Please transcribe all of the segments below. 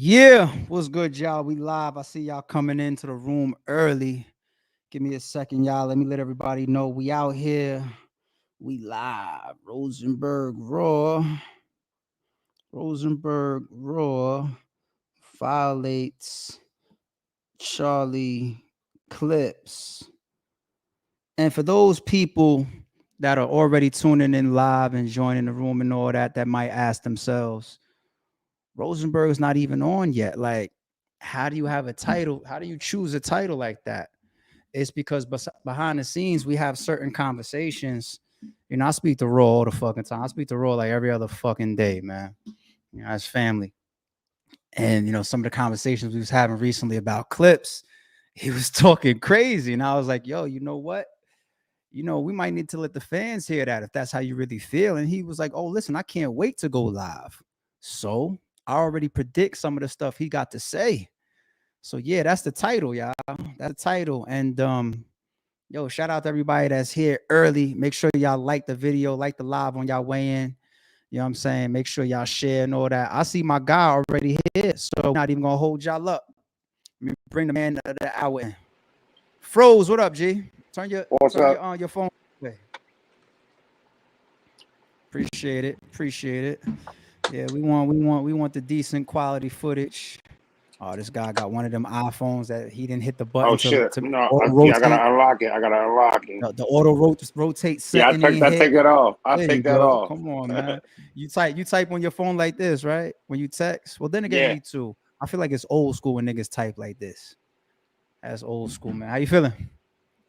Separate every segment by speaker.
Speaker 1: Yeah, what's good, y'all? We live. I see y'all coming into the room early. Give me a second, y'all. Let me let everybody know we out here. We live. Rosenberg Raw. Rosenberg Raw. Violates. Charlie Clips. And for those people that are already tuning in live and joining the room and all that, that might ask themselves, Rosenberg's not even on yet. Like, how do you have a title? How do you choose a title like that? It's because behind the scenes, we have certain conversations. You know, I speak to Raw all the fucking time. I speak to Raw like every other fucking day, man. You know, as family. And, you know, some of the conversations we was having recently about clips, he was talking crazy. And I was like, yo, you know what? You know, we might need to let the fans hear that if that's how you really feel. And he was like, oh, listen, I can't wait to go live. So I already predict some of the stuff he got to say. So yeah, that's the title, y'all. That's the title. And yo, shout out to everybody that's here early. Make sure y'all like the video, like the live on y'all way in. You know what I'm saying? Make sure y'all share and all that. I see my guy already here, so I'm not even gonna hold y'all up. Let me bring the man of the hour in. Froze, what up, G? Turn your
Speaker 2: What's
Speaker 1: turn
Speaker 2: up?
Speaker 1: your on your phone. Appreciate it. Appreciate it. Yeah, we want the decent quality footage. Oh, this guy got one of them iPhones that he didn't hit the
Speaker 2: Oh
Speaker 1: button to
Speaker 2: shit! No,
Speaker 1: auto
Speaker 2: yeah, I
Speaker 1: rotate.
Speaker 2: gotta unlock it. I gotta unlock it.
Speaker 1: The auto rotate
Speaker 2: Yeah,
Speaker 1: setting ain't
Speaker 2: I
Speaker 1: hit.
Speaker 2: take that off. I
Speaker 1: There you
Speaker 2: take that
Speaker 1: go.
Speaker 2: off.
Speaker 1: Come on, man. You type on your phone like this, right? When you text. Well, then again,
Speaker 2: Yeah,
Speaker 1: me too. I feel like it's old school when niggas type like this. That's old school, man. How you feeling?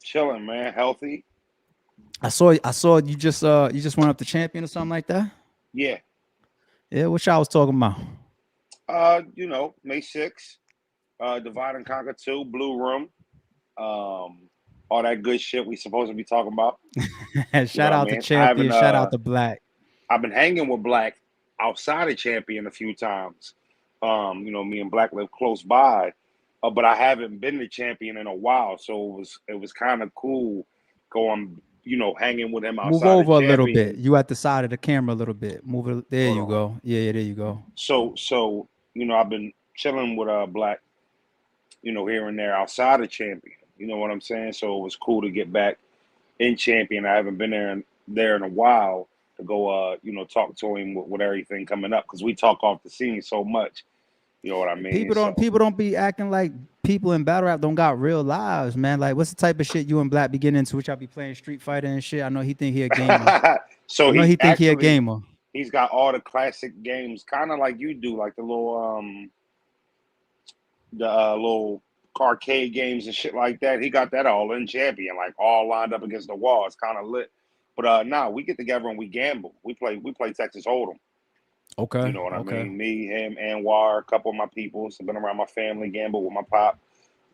Speaker 2: chilling, man. Healthy.
Speaker 1: I saw you just went up to champion or something like that.
Speaker 2: Yeah.
Speaker 1: Yeah, what y'all was talking about?
Speaker 2: May 6th, Divide and Conquer 2, Blue Room, all that good shit we supposed to be talking about. You know
Speaker 1: Shout
Speaker 2: what I
Speaker 1: out to
Speaker 2: mean? I haven't
Speaker 1: champion. Shout out to Black.
Speaker 2: I've been hanging with Black outside of Champion a few times. Me and Black live close by, but I haven't been to Champion in a while, so it was kind of cool going, hanging with him
Speaker 1: Move
Speaker 2: outside of
Speaker 1: over a little bit.
Speaker 2: Champion.
Speaker 1: You at the side of the camera a little bit. Move it. There
Speaker 2: Hold
Speaker 1: you
Speaker 2: on.
Speaker 1: go. Yeah, yeah, there you go.
Speaker 2: So I've been chilling with Black, here and there outside of Champion. You know what I'm saying? So it was cool to get back in Champion. I haven't been there in a while to go, talk to him with everything coming up because we talk off the scene so much. You know what I mean? So
Speaker 1: People don't be acting like people in battle rap don't got real lives, man. Like, what's the type of shit you and Black be getting into? Which y'all be playing Street Fighter and shit. I know he think he a gamer.
Speaker 2: so
Speaker 1: I know
Speaker 2: he
Speaker 1: he think he a
Speaker 2: actually
Speaker 1: gamer.
Speaker 2: he's got all the classic games, kind of like you do, like the little arcade games and shit like that. He got that all in Champion, like all lined up against the wall. It's kind of lit. But we get together and we gamble. We play Texas Hold'em. You
Speaker 1: Okay,
Speaker 2: know what I
Speaker 1: okay.
Speaker 2: mean? Me, him, Anwar, a couple of my people. So been around my family, gamble with my pop,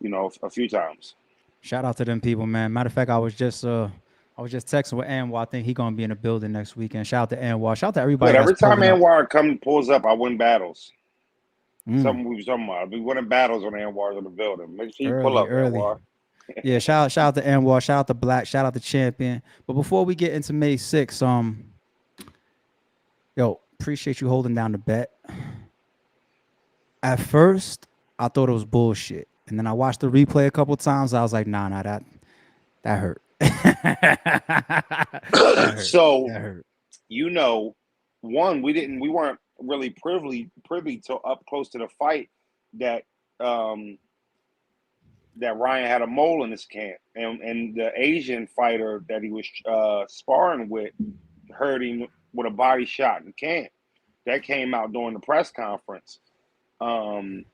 Speaker 2: a few times.
Speaker 1: Shout out to them people, man. Matter of fact, I was just texting with Anwar. I think he gonna be in the building next weekend. Shout out to Anwar. Shout out to
Speaker 2: Good.
Speaker 1: everybody that's
Speaker 2: Every time
Speaker 1: pulling up.
Speaker 2: Anwar pulls up, I win battles.
Speaker 1: Mm,
Speaker 2: Something we was talking about. I'll be winning battles when Anwar's in the building. Make sure you pull
Speaker 1: early,
Speaker 2: up,
Speaker 1: early.
Speaker 2: Anwar.
Speaker 1: Yeah, shout out to Anwar. Shout out to Black. Shout out to Champion. But before we get into May 6th, yo, appreciate you holding down the bet. At first, I thought it was bullshit. And then I watched the replay a couple times. I was like, nah, that hurt. That hurt.
Speaker 2: So
Speaker 1: That hurt.
Speaker 2: we weren't really privy to up close to the fight that um that Ryan had a mole in his camp, and the Asian fighter that he was sparring with hurt him with a body shot in camp. That came out during the press conference. Um,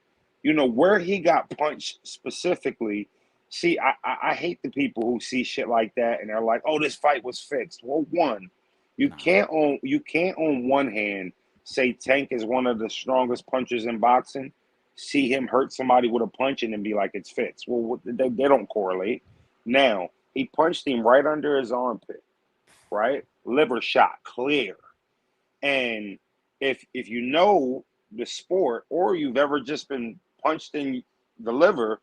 Speaker 2: where he got punched specifically. See, I hate the people who see shit like that and they're like, "Oh, this fight was fixed." Well, one,
Speaker 1: Nah.
Speaker 2: you can't on one hand say Tank is one of the strongest punchers in boxing, see him hurt somebody with a punch and then be like it's fixed. Well, they don't correlate. Now he punched him right under his armpit, right, liver shot, clear. And if you know the sport or you've ever just been punched in the liver,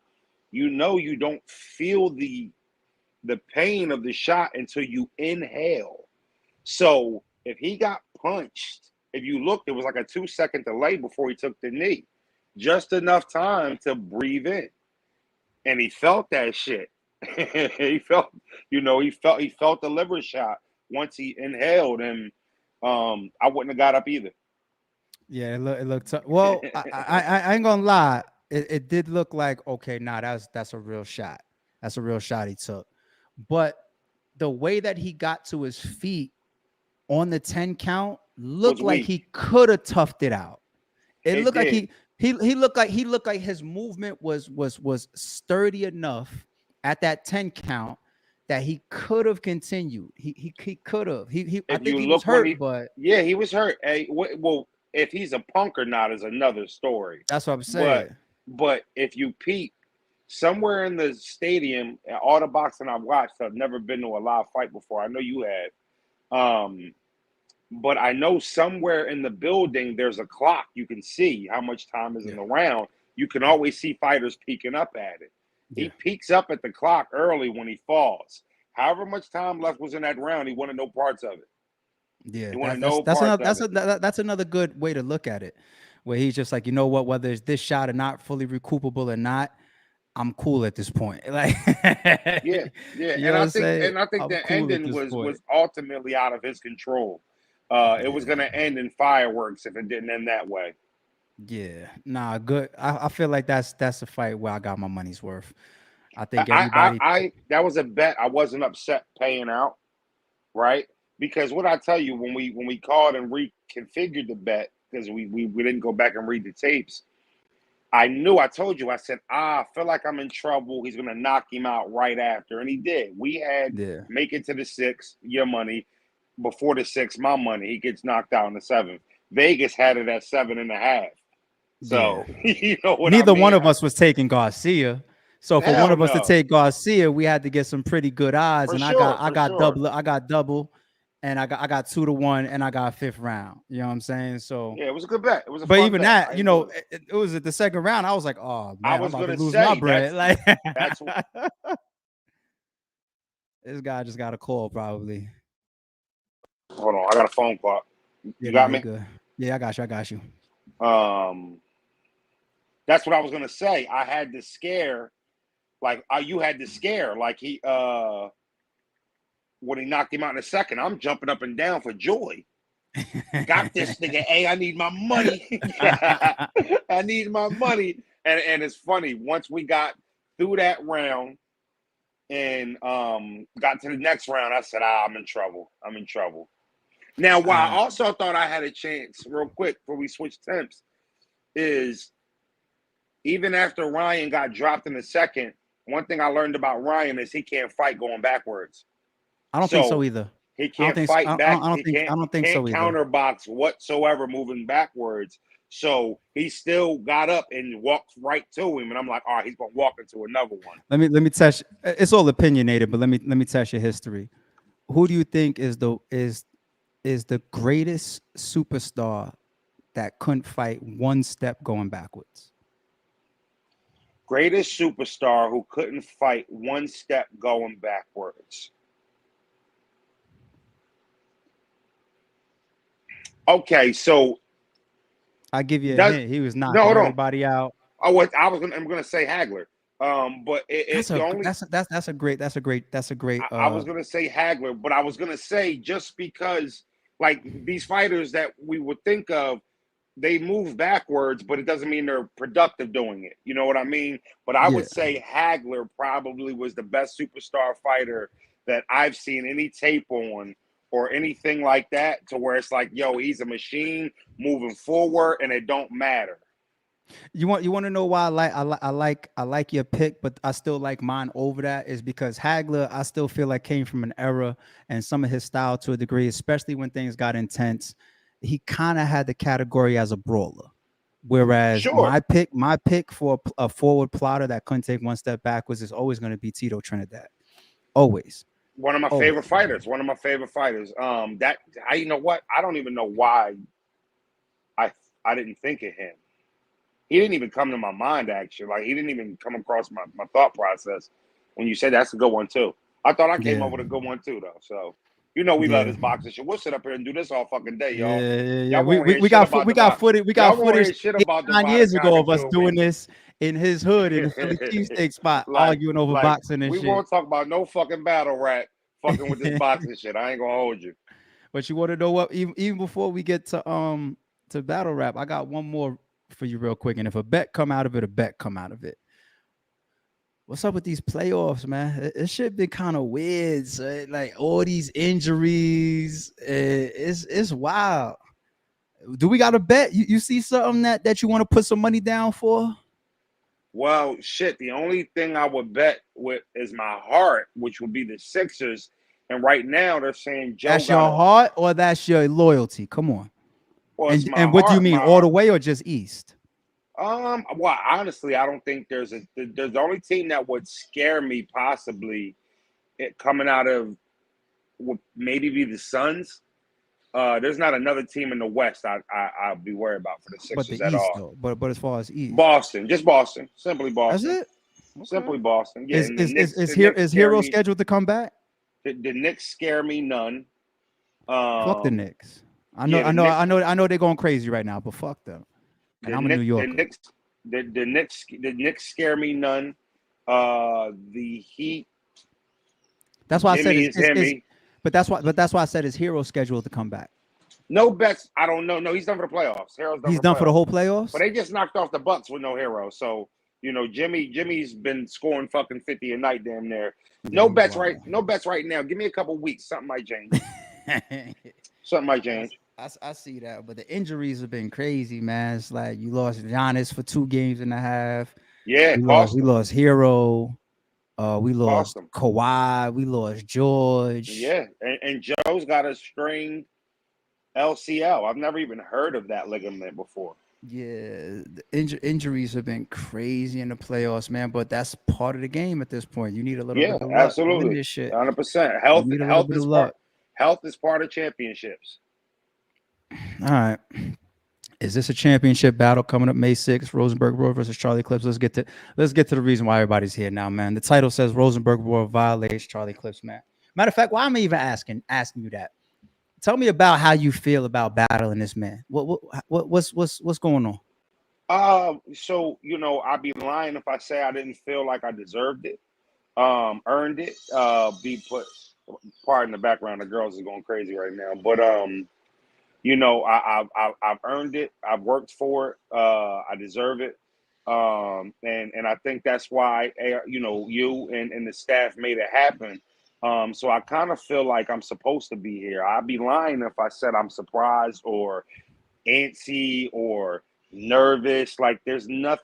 Speaker 2: you don't feel the pain of the shot until you inhale. So if he got punched, if you looked, it was like a 2-second delay before he took the knee. just enough time to breathe in, and he felt that shit. he felt, he felt the liver shot once he inhaled, and I wouldn't have got up either.
Speaker 1: Yeah, it looked tough. Well, I ain't gonna lie. It did look like, okay, nah, that's a real shot. That's a real shot he took. But the way that he got to his feet on the 10 count
Speaker 2: Was
Speaker 1: looked like
Speaker 2: weak.
Speaker 1: he could have toughed it out. It
Speaker 2: It
Speaker 1: looked like
Speaker 2: did.
Speaker 1: he looked like his movement was sturdy enough at that 10 count that he could have continued. He could have. He I
Speaker 2: If
Speaker 1: think
Speaker 2: you
Speaker 1: he was
Speaker 2: look when
Speaker 1: hurt,
Speaker 2: he,
Speaker 1: but
Speaker 2: yeah, he was hurt. Hey, well, if he's a punk or not is another story.
Speaker 1: that's what I'm
Speaker 2: But
Speaker 1: saying.
Speaker 2: if you peep, somewhere in the stadium, all the boxing I've watched, I've never been to a live fight before. I know you have. But I know somewhere in the building there's a clock. You can see how much time is in
Speaker 1: Yeah.
Speaker 2: the round. You can always see fighters peeking up at it. He
Speaker 1: Yeah.
Speaker 2: peeks up at the clock early when he falls. However much time left was in that round, he wanted no parts of it.
Speaker 1: Yeah,
Speaker 2: He wanted no
Speaker 1: that's
Speaker 2: parts
Speaker 1: another
Speaker 2: of it.
Speaker 1: that's another good way to look at it, where he's just like, you know what, whether it's this shot or not fully recoupable or not, I'm cool at this point. Like,
Speaker 2: Yeah, yeah,
Speaker 1: you know what I'm saying?
Speaker 2: and I think
Speaker 1: I'm
Speaker 2: the
Speaker 1: cool at
Speaker 2: ending
Speaker 1: this
Speaker 2: was
Speaker 1: point.
Speaker 2: ultimately out of his control. It was
Speaker 1: Yeah,
Speaker 2: going to end in fireworks if it didn't end that way.
Speaker 1: yeah, nah, good. I feel like that's a fight where I got my money's worth. I think
Speaker 2: I,
Speaker 1: everybody,
Speaker 2: I that was a bet I wasn't upset paying out, right? Because what I tell you, when we called and reconfigured the bet, because we didn't go back and read the tapes, I told you, I said, I feel like I'm in trouble. He's gonna knock him out right after. And he did. We had
Speaker 1: yeah,
Speaker 2: make it to the 6th, your money. Before the 6th, my money. He gets knocked out in the 7th. Vegas had it at 7.5.
Speaker 1: yeah.
Speaker 2: So you know what I
Speaker 1: Neither one
Speaker 2: mean?
Speaker 1: of us was taking Garcia. So for one
Speaker 2: Hell
Speaker 1: of us to
Speaker 2: no.
Speaker 1: take Garcia, we had to get some pretty good odds. And
Speaker 2: For sure.
Speaker 1: I got double, and I got 2-1, and I got 5th round. You know what I'm saying? So,
Speaker 2: Yeah, it was a good bet. It was a
Speaker 1: but
Speaker 2: fun
Speaker 1: even
Speaker 2: bet.
Speaker 1: that,
Speaker 2: I
Speaker 1: you know,
Speaker 2: enjoyed it.
Speaker 1: it was at the second round. I was like, oh
Speaker 2: I
Speaker 1: man, I'm
Speaker 2: was
Speaker 1: about to
Speaker 2: gonna
Speaker 1: lose my
Speaker 2: say
Speaker 1: bread. Like,
Speaker 2: that's
Speaker 1: this guy just got a call, probably.
Speaker 2: hold on. I got a phone call.
Speaker 1: Yeah,
Speaker 2: You
Speaker 1: nah,
Speaker 2: got
Speaker 1: you
Speaker 2: me?
Speaker 1: good. Yeah, I got you. I got you.
Speaker 2: Um, that's what I was gonna say. I had to scare, like you had to scare, like he when he knocked him out in the second. I'm jumping up and down for joy. Got this nigga. Hey, I need my money. Yeah, I need my money. And it's funny. Once we got through that round and got to the next round, I said, I'm in trouble. I'm in trouble. Now, why I also thought I had a chance, real quick, before we switch temps, is even after Ryan got dropped in the second, one thing I learned about Ryan is he can't fight going backwards.
Speaker 1: I don't think so
Speaker 2: So
Speaker 1: either.
Speaker 2: he can't fight back.
Speaker 1: I don't think so either.
Speaker 2: Counterbox whatsoever moving backwards. So he still got up and walked right to him, and I'm like, all right, he's gonna walk into another one.
Speaker 1: Let me test. It's all opinionated, but let me test your history. Who do you think is the greatest superstar that couldn't fight one step going backwards?
Speaker 2: Greatest superstar who couldn't fight one step going backwards. Okay, so
Speaker 1: I give you a
Speaker 2: does
Speaker 1: hint. He was
Speaker 2: no,
Speaker 1: knocking
Speaker 2: hold on.
Speaker 1: everybody out.
Speaker 2: Oh, what I'm gonna say Hagler. But the only
Speaker 1: That's a great.
Speaker 2: I was gonna say Hagler, but I was gonna say just because like these fighters that we would think of, they move backwards, but it doesn't mean they're productive doing it. You know what I mean? But I
Speaker 1: Yeah.
Speaker 2: would say Hagler probably was the best superstar fighter that I've seen any tape on or anything like that, to where it's like, yo, he's a machine moving forward, and it don't matter.
Speaker 1: You want to know why I like your pick, but I still like mine over that is because Hagler, I still feel like came from an era and some of his style to a degree, especially when things got intense. He kind of had the category as a brawler. Whereas
Speaker 2: Sure,
Speaker 1: my pick for a forward plotter that couldn't take one step backwards is always going to be Tito Trinidad. Always.
Speaker 2: one of my favorite
Speaker 1: Always.
Speaker 2: fighters. One of my favorite fighters. That I you know what? I don't even know why I I didn't think of him. He didn't even come to my mind, actually. Like, he didn't even come across my thought process when you said that's a good one too. I thought I came
Speaker 1: Yeah.
Speaker 2: up with a good one too, though. So You know we love
Speaker 1: Yeah.
Speaker 2: this boxing shit. We'll sit up here and do this all fucking day, y'all.
Speaker 1: Yeah.
Speaker 2: Y'all won't hear
Speaker 1: We
Speaker 2: shit
Speaker 1: got
Speaker 2: about
Speaker 1: we
Speaker 2: the
Speaker 1: got
Speaker 2: box.
Speaker 1: footage. We got
Speaker 2: Y'all won't hear
Speaker 1: footage
Speaker 2: shit
Speaker 1: eight,
Speaker 2: about the
Speaker 1: 9 years ago of us
Speaker 2: until
Speaker 1: doing this in his hood in the Philly cheesesteak spot,
Speaker 2: like,
Speaker 1: arguing over boxing and
Speaker 2: we
Speaker 1: shit.
Speaker 2: won't talk about no fucking battle rap fucking with this boxing shit. I ain't gonna hold you.
Speaker 1: But you want to know what? Even before we get to battle rap, I got one more for you real quick. And if a bet come out of it, a bet come out of it. What's up with these playoffs, man? It should be kind of weird. So like all these injuries, it's wild. Do we got a bet? You see something that you want to put some money down for?
Speaker 2: Well, shit. The only thing I would bet with is my heart, which would be the Sixers. And right now they're saying Joe
Speaker 1: That's
Speaker 2: got
Speaker 1: your
Speaker 2: a.
Speaker 1: heart or that's your loyalty? Come on.
Speaker 2: Well, it's my
Speaker 1: And what do you
Speaker 2: heart.
Speaker 1: mean, all the way or just East?
Speaker 2: Well, honestly, I don't think there's the only team that would scare me possibly coming out of would maybe be the Suns. There's not another team in the West I'll be worried about for the
Speaker 1: But
Speaker 2: Sixers
Speaker 1: the
Speaker 2: at
Speaker 1: East
Speaker 2: all.
Speaker 1: though. But as far as East,
Speaker 2: Boston, just Boston, simply
Speaker 1: that's
Speaker 2: Boston,
Speaker 1: it. Okay.
Speaker 2: simply Boston. Yeah, and
Speaker 1: Is
Speaker 2: The
Speaker 1: here
Speaker 2: Knicks
Speaker 1: is
Speaker 2: scare
Speaker 1: Hero
Speaker 2: me.
Speaker 1: scheduled to come back?
Speaker 2: The Knicks scare me none.
Speaker 1: Fuck the
Speaker 2: Um,
Speaker 1: Knicks. I know,
Speaker 2: yeah,
Speaker 1: I know, I know, I know they're going crazy right now, but fuck them. And
Speaker 2: the
Speaker 1: I'm a New
Speaker 2: Knicks, the
Speaker 1: Yorker.
Speaker 2: Knicks, the Knicks scare me none. The Heat,
Speaker 1: That's why I said
Speaker 2: Jimmy is Himmy.
Speaker 1: but that's why I said his Hero scheduled to come back.
Speaker 2: No bets. I don't know. No, he's done for the playoffs. Hero's done
Speaker 1: He's
Speaker 2: for the
Speaker 1: done for the
Speaker 2: playoffs.
Speaker 1: whole
Speaker 2: But
Speaker 1: playoffs.
Speaker 2: they just knocked off the Bucks with no Hero. So Jimmy's been scoring fucking 50 a night damn near.
Speaker 1: Yeah,
Speaker 2: No
Speaker 1: he's
Speaker 2: bets right.
Speaker 1: wild.
Speaker 2: No bets right now. Give me a couple weeks. Something might change. Something might change.
Speaker 1: I see that, but the injuries have been crazy, man. It's like you lost Giannis for 2.5 games.
Speaker 2: Yeah,
Speaker 1: We
Speaker 2: cost him.
Speaker 1: lost Hero. We
Speaker 2: Cost
Speaker 1: lost
Speaker 2: him.
Speaker 1: Kawhi. We lost George.
Speaker 2: Yeah, and Joe's got a strained LCL. I've never even heard of that ligament before.
Speaker 1: Yeah, the injuries have been crazy in the playoffs, man. But that's part of the game at this point. You need a little
Speaker 2: Yeah,
Speaker 1: bit of luck to win
Speaker 2: absolutely,
Speaker 1: this shit.
Speaker 2: 100%.
Speaker 1: You need a little bit of luck.
Speaker 2: Health is part of championships.
Speaker 1: All right. Is this a championship battle coming up May 6th? Rosenberg Raw versus Charlie Clips. Let's get to the reason why everybody's here now, man. The title says Rosenberg Raw violates Charlie Clips, man. Matter of fact, why am I even asking you that? Tell me about how you feel about battling this man. What's going on?
Speaker 2: So I'd be lying if I say I didn't feel like I deserved it, earned it. Be put. Pardon the background. The girls is going crazy right now, but I've earned it. I've worked for it. I deserve it. And I think that's why you and the staff made it happen. So I kind of feel like I'm supposed to be here. I'd be lying if I said I'm surprised or antsy or nervous. Like there's not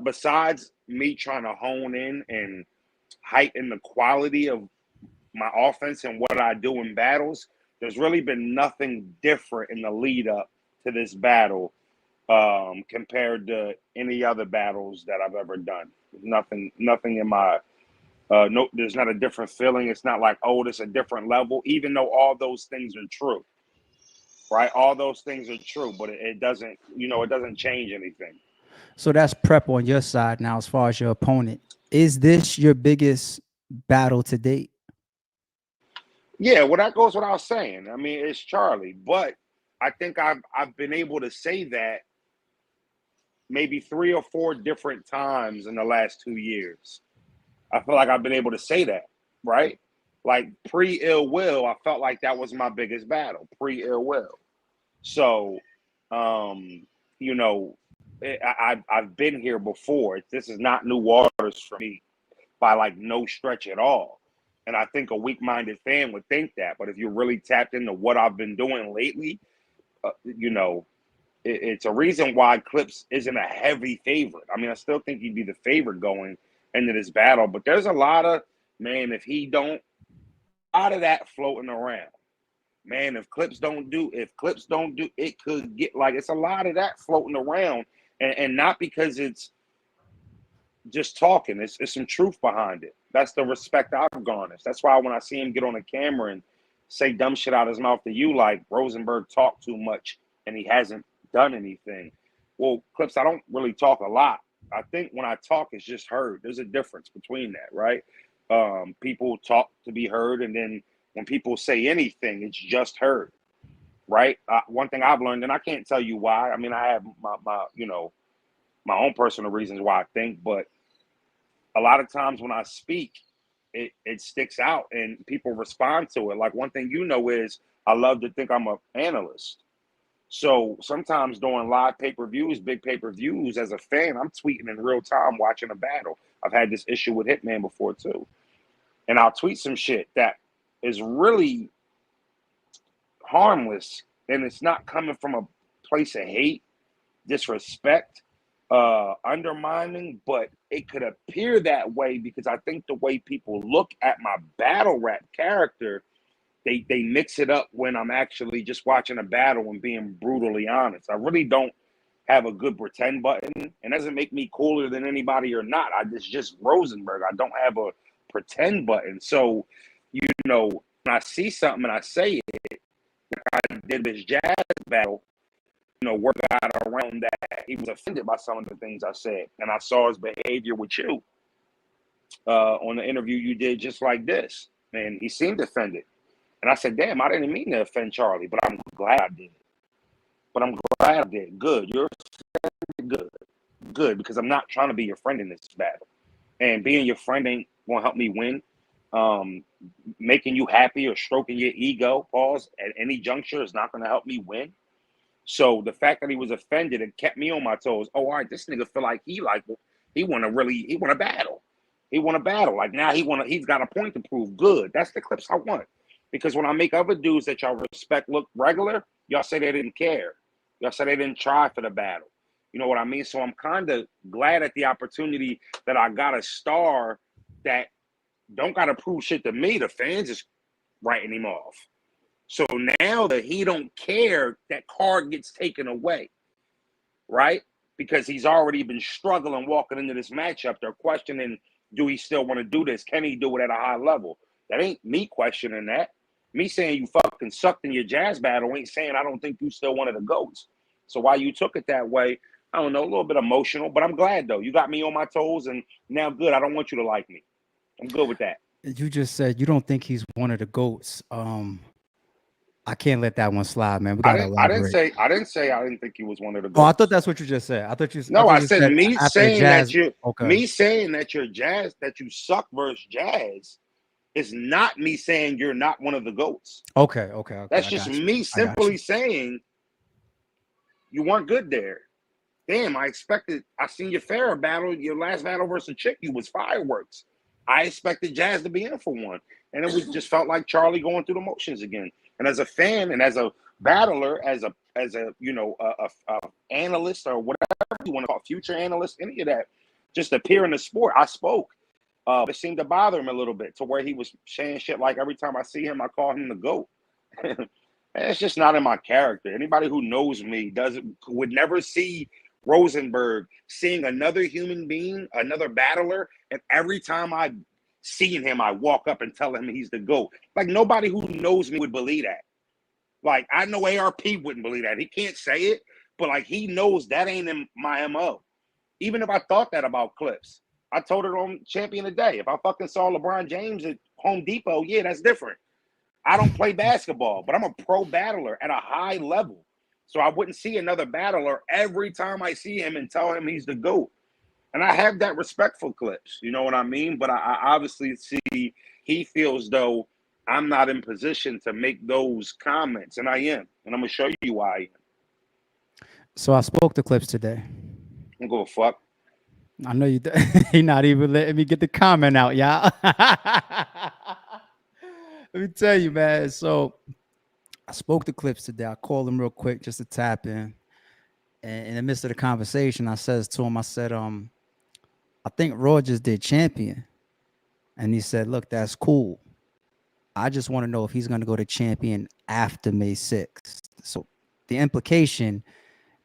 Speaker 2: besides me trying to hone in and heighten the quality of my offense and what I do in battles. There's really been nothing different in the lead up to this battle compared to any other battles that I've ever done. Nothing in my no. There's not a different feeling. It's not like, oh, it's a different level. Even though all those things are true, right? All those things are true, but it doesn't. It doesn't change anything.
Speaker 1: So that's prep on your side now, as far as your opponent. Is this your biggest battle to date?
Speaker 2: Yeah, well, that goes without saying. I mean, it's Charlie, but I think I've been able to say that maybe 3 or 4 different times in the last 2 years. I feel like I've been able to say that, right? Like pre ill will, I felt like that was my biggest battle, pre ill will. So, um, you know, I've been here before. This is not new waters for me by like no stretch at all. And I think a weak minded fan would think that. But if you're really tapped into what I've been doing lately, you know, it's a reason why Clips isn't a heavy favorite. I mean, I still think he'd be the favorite going into this battle, but there's a lot of, man, if he don't, out of that floating around. Man, if Clips don't do, it could get like, it's a lot of that floating around, and not because it's just talking. It's some truth behind it. That's the respect I've garnished. That's why when I see him get on the camera and say dumb shit out of his mouth to you, like Rosenberg talked too much and he hasn't done anything. Well, Clips, I don't really talk a lot. I think when I talk, it's just heard. There's a difference between that, right? People talk to be heard, and then when people say anything, it's just heard, right? One thing I've learned, and I can't tell you why. I mean, I have my my own personal reasons why I think, but a lot of times when I speak, it sticks out and people respond to it. Like one thing is I love to think I'm an analyst. So sometimes during live pay-per-views, big pay-per-views, as a fan, I'm tweeting in real time watching a battle. I've had this issue with Hitman before too. And I'll tweet some shit that is really harmless and it's not coming from a place of hate, disrespect, undermining, but it could appear that way because I think the way people look at my battle rap character, they mix it up when I'm actually just watching a battle and being brutally honest. I really don't have a good pretend button, and that doesn't make me cooler than anybody or not. It's just Rosenberg. I don't have a pretend button. So, when I see something and I say it, like I did this jazz battle, word got around that he was offended by some of the things I said. And I saw his behavior with you on the interview you did just like this. And he seemed offended. And I said, damn, I didn't mean to offend Charlie, but I'm glad I did. Good. You're good. Good, because I'm not trying to be your friend in this battle. And being your friend ain't going to help me win. Making you happy or stroking your ego, pause, at any juncture is not going to help me win. So the fact that he was offended, it kept me on my toes. Oh, all right, this nigga feel like he want to battle. He want to battle. Like now he's got a point to prove. Good. That's the clips I want. Because when I make other dudes that y'all respect look regular, y'all say they didn't care. Y'all say they didn't try for the battle. You know what I mean? So I'm kind of glad at the opportunity that I got a star that don't got to prove shit to me. The fans is writing him off. So now that he don't care, that card gets taken away, right? Because he's already been struggling walking into this matchup. They're questioning, do he still want to do this? Can he do it at a high level? That ain't me questioning that. Me saying you fucking sucked in your jazz battle ain't saying I don't think you still one of the GOATs. So why you took it that way, I don't know, a little bit emotional, but I'm glad though. You got me on my toes and now good. I don't want you to like me. I'm good with that.
Speaker 1: You just said you don't think he's one of the GOATs. I can't let that one slide, man. We gotta elaborate.
Speaker 2: I didn't say I didn't think he was one of the GOATs.
Speaker 1: Oh, I thought that's what you just said. I thought you.
Speaker 2: No,
Speaker 1: I
Speaker 2: said me saying that you.
Speaker 1: Okay.
Speaker 2: Me saying that you're jazz, that you suck versus jazz, is not me saying you're not one of the GOATs.
Speaker 1: Okay.
Speaker 2: That's just me simply saying you weren't good there. Damn, I seen your Farrah battle, your last battle versus a chick, you was fireworks. I expected Jazz to be in for one. And it just felt like Charlie going through the motions again. And as a fan and as a battler, as a analyst or whatever you want to call it, future analyst, any of that, just appear in the sport. I spoke. It seemed to bother him a little bit to where he was saying shit like every time I see him, I call him the GOAT. It's just not in my character. Anybody who knows me would never see Rosenberg seeing another human being, another battler, and every time I see him, I walk up and tell him he's the GOAT. Like nobody who knows me would believe that. Like I know ARP wouldn't believe that. He can't say it, but like he knows that ain't in my MO. Even if I thought that about Clips, I told it on Champion Today. If I fucking saw LeBron James at Home Depot, yeah, that's different. I don't play basketball, but I'm a pro battler at a high level. So I wouldn't see another battler every time I see him and tell him he's the GOAT. And I have that respect for Clips, you know what I mean? But I obviously see he feels though I'm not in position to make those comments, and I am. And I'm going to show you why I am.
Speaker 1: So I spoke to Clips today.
Speaker 2: I don't give a fuck.
Speaker 1: I know you. He not even letting me get the comment out, y'all. Let me tell you, man. So I spoke to Clips today. I called him real quick just to tap in. And in the midst of the conversation, I said to him, I said, I think Raw just did Champion. And he said, look, that's cool. I just want to know if he's going to go to Champion after May 6th. So the implication,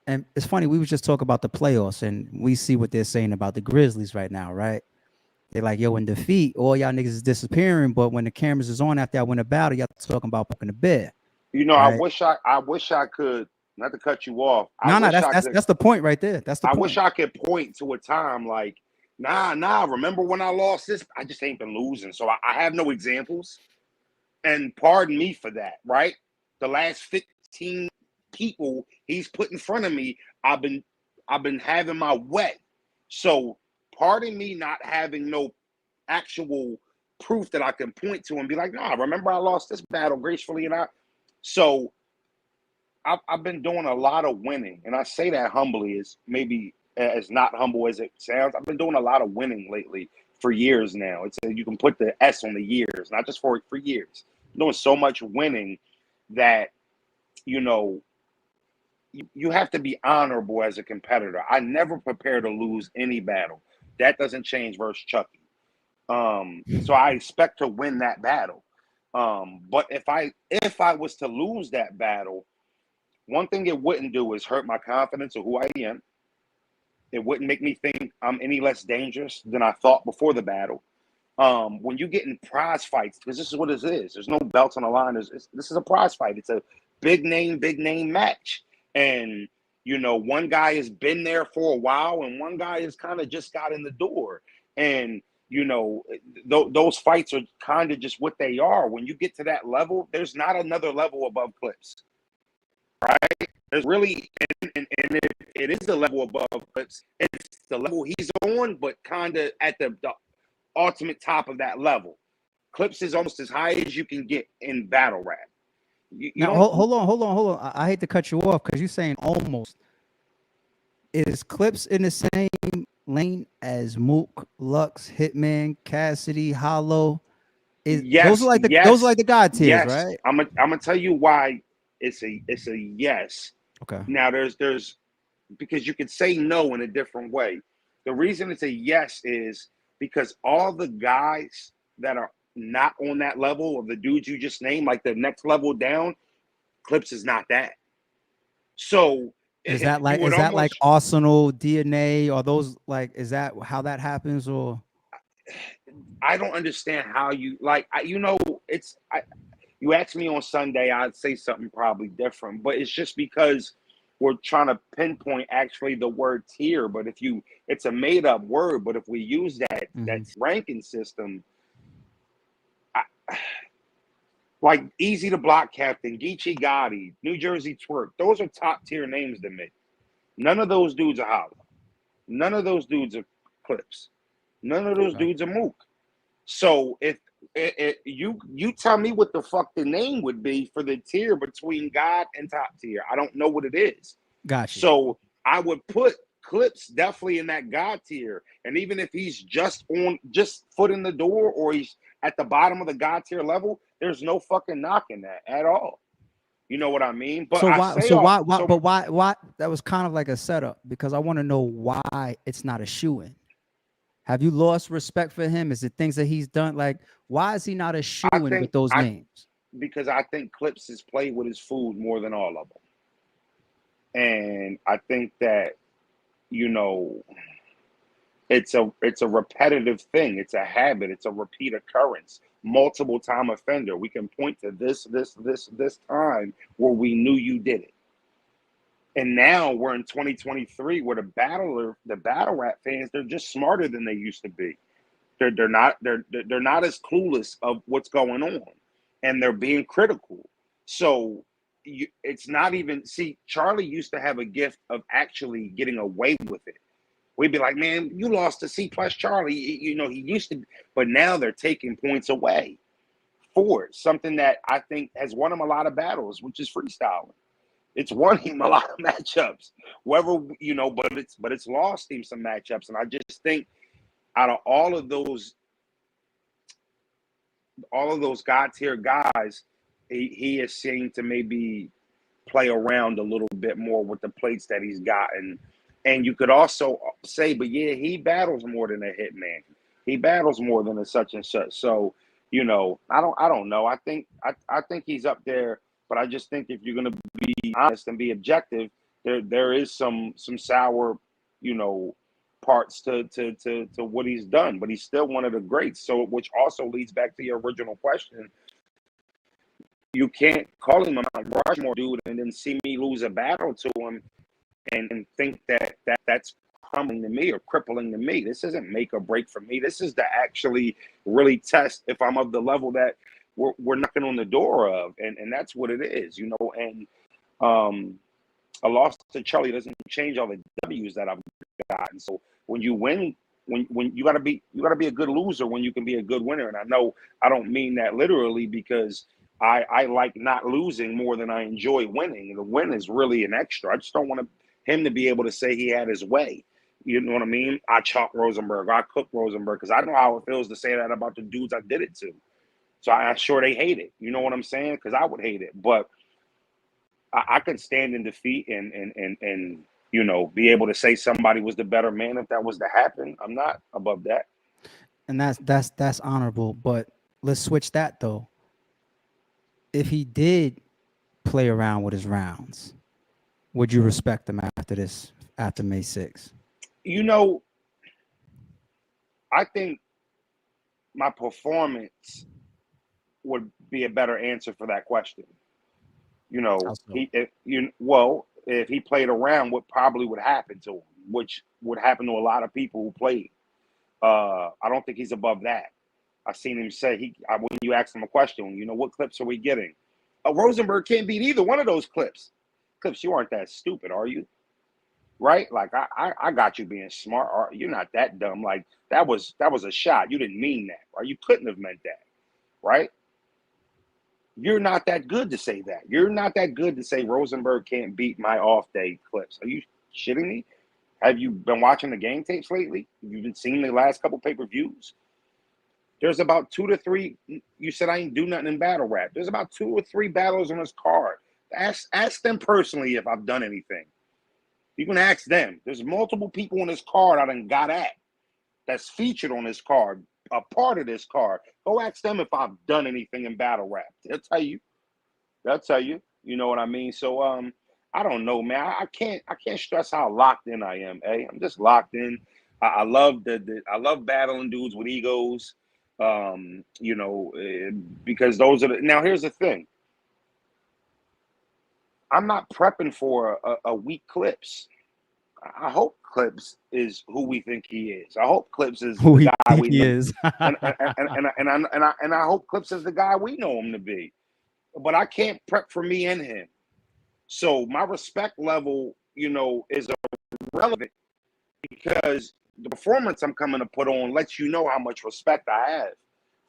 Speaker 1: and it's funny, we was just talking about the playoffs, and we see what they're saying about the Grizzlies right now, right? They're like, yo, in defeat, all y'all niggas is disappearing, but when the cameras is on after I win a battle, y'all talking about poking the bed.
Speaker 2: You know, right? I wish I could, not to cut you off.
Speaker 1: That's the point right there. That's the point.
Speaker 2: I wish I could point to a time like, nah, remember when I lost this? I just ain't been losing. So I have no examples. And pardon me for that, right? The last 15 people he's put in front of me, I've been having my way. So pardon me not having no actual proof that I can point to and be like, nah, remember I lost this battle gracefully and I. So I've been doing a lot of winning, and I say that humbly, is maybe as not humble as it sounds. I've been doing a lot of winning lately for years now. You can put the S on the years, not just for years. I'm doing so much winning that you know you have to be honorable as a competitor. I never prepare to lose any battle. That doesn't change versus Chucky. So I expect to win that battle. But if I was to lose that battle, one thing it wouldn't do is hurt my confidence of who I am. It wouldn't make me think I'm any less dangerous than I thought before the battle. When you get in prize fights, because this is what it is. There's no belts on the line. This is a prize fight. It's a big name match. And, one guy has been there for a while and one guy has kind of just got in the door. And, those fights are kind of just what they are. When you get to that level, there's not another level above Clips, right? There's really, and it is the level above Clips. It's the level he's on, but kind of at the ultimate top of that level. Clips is almost as high as you can get in battle rap.
Speaker 1: Now, hold on. I hate to cut you off because you're saying almost. Is Clips in the same lane as Mook, Lux, Hitman, Cassidy, Hollow?
Speaker 2: Yes,
Speaker 1: those are like the god tiers,
Speaker 2: yes.
Speaker 1: right?
Speaker 2: I'm gonna tell you why it's a yes.
Speaker 1: Okay.
Speaker 2: Now there's because you could say no in a different way. The reason it's a yes is because all the guys that are not on that level of the dudes you just named, like the next level down, Clips is not that. So
Speaker 1: Is that
Speaker 2: you
Speaker 1: like Arsenal DNA or those is that how that happens or?
Speaker 2: I don't understand how you you asked me on Sunday, I'd say something probably different, but it's just because we're trying to pinpoint actually the word tier. But it's a made up word, but if we use that ranking system, like Easy to Block Captain, Geechee Gotti, New Jersey Twerk, those are top tier names to me. None of those dudes are Hollow. None of those dudes are Clips. None of those dudes are Mook. So if you tell me what the fuck the name would be for the tier between God and top tier, I don't know what it is.
Speaker 1: Gotcha.
Speaker 2: So I would put Clips definitely in that God tier, and even if he's just foot in the door or he's at the bottom of the God tier level, there's no fucking knocking that at all. You know what I mean? But
Speaker 1: why that was kind of like a setup because I want to know why it's not a shoe-in. Have you lost respect for him? Is it things that he's done? Like, why is he not a shoe-in with those names?
Speaker 2: Because I think Clips has played with his food more than all of them. And I think that, it's a repetitive thing. It's a habit. It's a repeat occurrence. Multiple time offender. We can point to this time where we knew you did it. And now we're in 2023 where the battle rap fans, they're just smarter than they used to be. They're not as clueless of what's going on, and they're being critical. So it's not even Charlie used to have a gift of actually getting away with it. We'd be like, man, you lost to C+ Charlie. He used to, but now they're taking points away for it. Something that I think has won him a lot of battles, which is freestyling. It's won him a lot of matchups. But it's lost him some matchups. And I just think out of all of those God tier guys, he has seemed to maybe play around a little bit more with the plates that he's gotten. And you could also say, but yeah, he battles more than a Hitman. He battles more than a such and such. So, I don't know. I think he's up there, but I just think if you're gonna be honest and be objective, there is some sour, parts to what he's done, but he's still one of the greats. So, which also leads back to your original question. You can't call him a Mount Rushmore dude and then see me lose a battle to him and think that's crumbling to me or crippling to me. This isn't make or break for me. This is to actually really test if I'm of the level that we're knocking on the door of, and that's what it is, you know. And a loss to Charlie doesn't change all the W's that I've gotten. So when you win, when you gotta be a good loser when you can be a good winner. And I know I don't mean that literally, because I like not losing more than I enjoy winning. The win is really an extra. I just don't want him to be able to say he had his way. You know what I mean? I chalk Rosenberg. I cook Rosenberg, because I know how it feels to say that about the dudes I did it to. So I'm sure they hate it. You know what I'm saying? Because I would hate it. But I could stand in defeat and you know, be able to say somebody was the better man if that was to happen. I'm not above that.
Speaker 1: And that's honorable. But let's switch that though. If he did play around with his rounds, would you respect him after May 6th?
Speaker 2: You know, I think my performance would be a better answer for that question. You know, if he played around, what probably would happen to him, which would happen to a lot of people who played. I don't think he's above that. I seen him say when you asked him a question, you know, what clips are we getting? Rosenberg can't beat either one of those clips. Clips, you aren't that stupid, are you? Right? Like I got you being smart. You're not that dumb. Like that was a shot. You didn't mean that, right? You couldn't have meant that, right? You're not that good to say that. You're not that good to say Rosenberg can't beat my off day clips. Are you shitting me? Have you been watching the game tapes lately? Have you been seeing the last couple pay-per-views? There's about 2 to 3. You said I ain't do nothing in battle rap. There's about 2 or 3 battles on this card. Ask them personally if I've done anything. You can ask them. There's multiple people on this card I done got at that's featured on this card, a part of this card. Go ask them if I've done anything in battle rap. They'll tell you. They'll tell you. You know what I mean? So I don't know, man. I can't stress how locked in I am. I'm just locked in. I love I love battling dudes with egos. You know, because those are now. Here's the thing. I'm not prepping for a weak Clips. I hope Clips is who we think he is. I hope Clips is
Speaker 1: Who
Speaker 2: the
Speaker 1: he
Speaker 2: guy
Speaker 1: think
Speaker 2: we
Speaker 1: he
Speaker 2: know,
Speaker 1: is.
Speaker 2: and I hope Clips is the guy we know him to be. But I can't prep for me and him. So my respect level, you know, is irrelevant, because the performance I'm coming to put on lets you know how much respect I have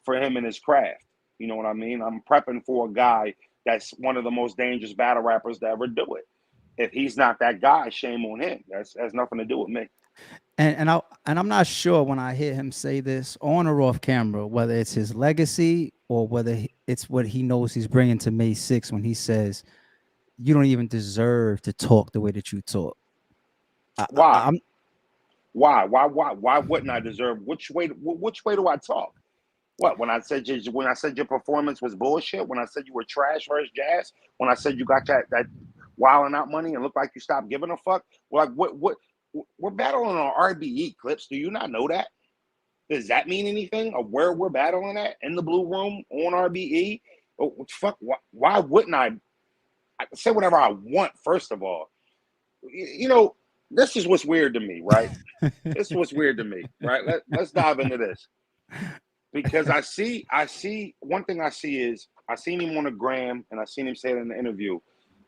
Speaker 2: for him and his craft. You know what I mean? I'm prepping for a guy that's one of the most dangerous battle rappers to ever do it. If he's not that guy, shame on him. That's has nothing to do with me.
Speaker 1: I'm not sure when I hear him say this on or off camera whether it's his legacy or whether it's what he knows he's bringing to May 6th when he says you don't even deserve to talk the way that you talk.
Speaker 2: Why?
Speaker 1: I'm
Speaker 2: Why wouldn't I deserve? Which way do I talk? What, when I said your performance was bullshit? When I said you were trash versus Jazz? When I said you got that wilding out money and looked like you stopped giving a fuck? Like what? We're battling on RBE Clips. Do you not know that? Does that mean anything of where we're battling at in the blue room on RBE? Oh, fuck! Why wouldn't I say whatever I want? First of all, you know, this is what's weird to me, right? This is what's weird to me, right? Let's dive into this. Because I see one thing I see is I seen him on the gram and I seen him say it in the interview.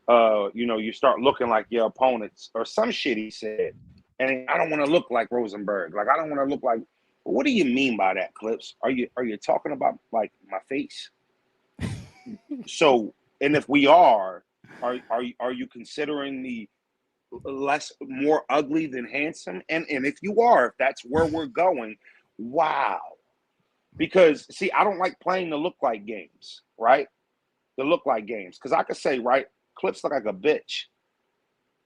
Speaker 2: You know, you start looking like your opponents or some shit he said. And I don't want to look like Rosenberg. Like I don't want to look like, what do you mean by that, Clips? Are you talking about like my face? So, and if we are you considering me more ugly than handsome? And if you are, if that's where we're going, wow. Because see, I don't like playing the look like games, right? The look like games. Because I could say, right, Clips look like a bitch,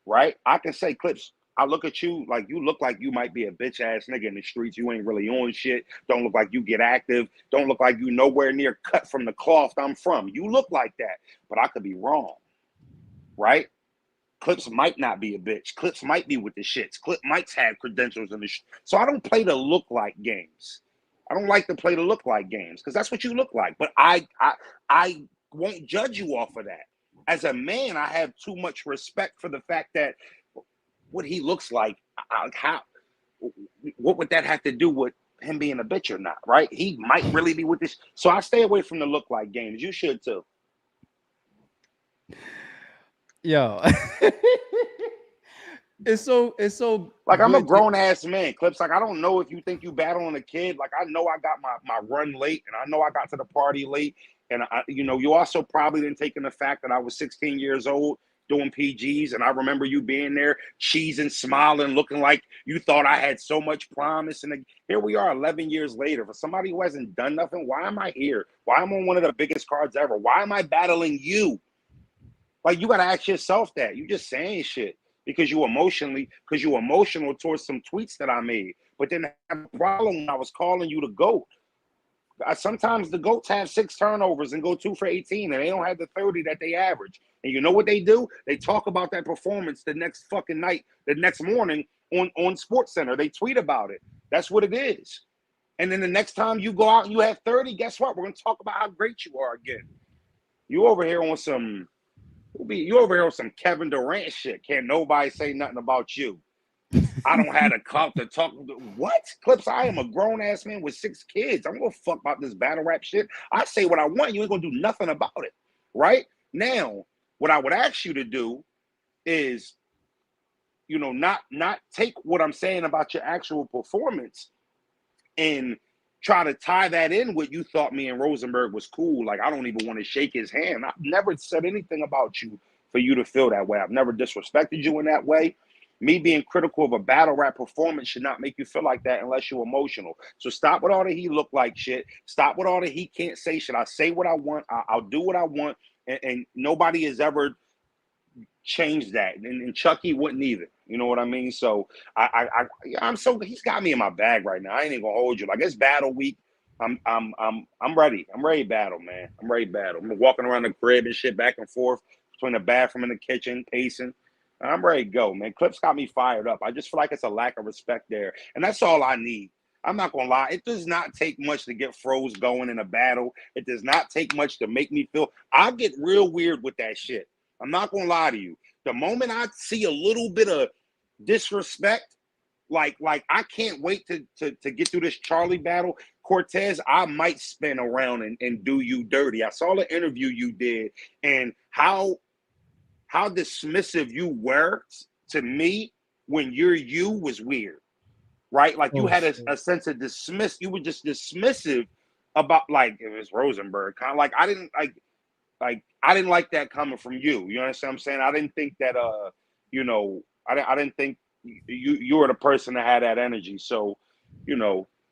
Speaker 2: right? I can say, Clips, I look at you like you look like you might be a bitch ass nigga in the streets. You ain't really on shit. Don't look like you get active. Don't look like you nowhere near cut from the cloth I'm from. You look like that, but I could be wrong, right? Clips might not be a bitch. Clips might be with the shits. Clip might have credentials in the so I don't play the look like games. I don't like to play the look like games because that's what you look like. But I won't judge you off of that. As a man, I have too much respect for the fact that what he looks like, how, what would that have to do with him being a bitch or not, right? He might really be with this. So I stay away from the look like games. You should too.
Speaker 1: Yo. It's so
Speaker 2: Like, I'm a
Speaker 1: good to
Speaker 2: grown ass man, Clips. Like, I don't know if you think you battling a kid. Like, I know I got my run late, and I know I got to the party late. And you also probably didn't take in the fact that I was 16 years old doing PGs, and I remember you being there, cheesing, smiling, looking like you thought I had so much promise. And here we are, 11 years later. For somebody who hasn't done nothing, why am I here? Why am I on one of the biggest cards ever? Why am I battling you? Like, you got to ask yourself that. You just saying shit because you emotional towards some tweets that I made. But then I have a problem when I was calling you the GOAT. Sometimes the GOATs have 6 turnovers and go 2 for 18, and they don't have the 30 that they average. And you know what they do? They talk about that performance the next fucking night, the next morning on SportsCenter. They tweet about it. That's what it is. And then the next time you go out and you have 30, guess what? We're going to talk about how great you are again. You over here on some Kevin Durant shit. Can't nobody say nothing about you. I don't have the clout to talk. What? Clips, I am a grown-ass man with 6 kids. I'm going to fuck about this battle rap shit. I say what I want. You ain't going to do nothing about it. Right? Now, what I would ask you to do is, not take what I'm saying about your actual performance and try to tie that in with you thought me and Rosenberg was cool. Like, I don't even want to shake his hand. I've never said anything about you for you to feel that way. I've never disrespected you in that way. Me being critical of a battle rap performance should not make you feel like that unless you're emotional. So stop with all the he look like shit. Stop with all the he can't say shit. I say what I want. I'll do what I want. And nobody has ever changed that. And Chucky wouldn't either. You know what I mean? So he's got me in my bag right now. I ain't even gonna hold you. Like, it's battle week. I'm ready. I'm ready to battle, man. I'm ready to battle. I'm walking around the crib and shit back and forth between the bathroom and the kitchen, pacing. I'm ready to go, man. Clips got me fired up. I just feel like it's a lack of respect there. And that's all I need. I'm not going to lie. It does not take much to get Froze going in a battle. It does not take much to make me feel. I get real weird with that shit. I'm not going to lie to you. The moment I see a little bit of disrespect, like I can't wait to get through this Charlie battle. Cortez, I might spin around and do you dirty. I saw the interview you did and how dismissive you were to me when you was weird, right? Like, you
Speaker 1: oh
Speaker 2: had
Speaker 1: shit.
Speaker 2: a sense of dismiss. You were just dismissive about, like, it was Rosenberg. Kind of like, I didn't like that coming from you. You understand what I'm saying? I didn't think that, I didn't think you were the person that had that energy. So,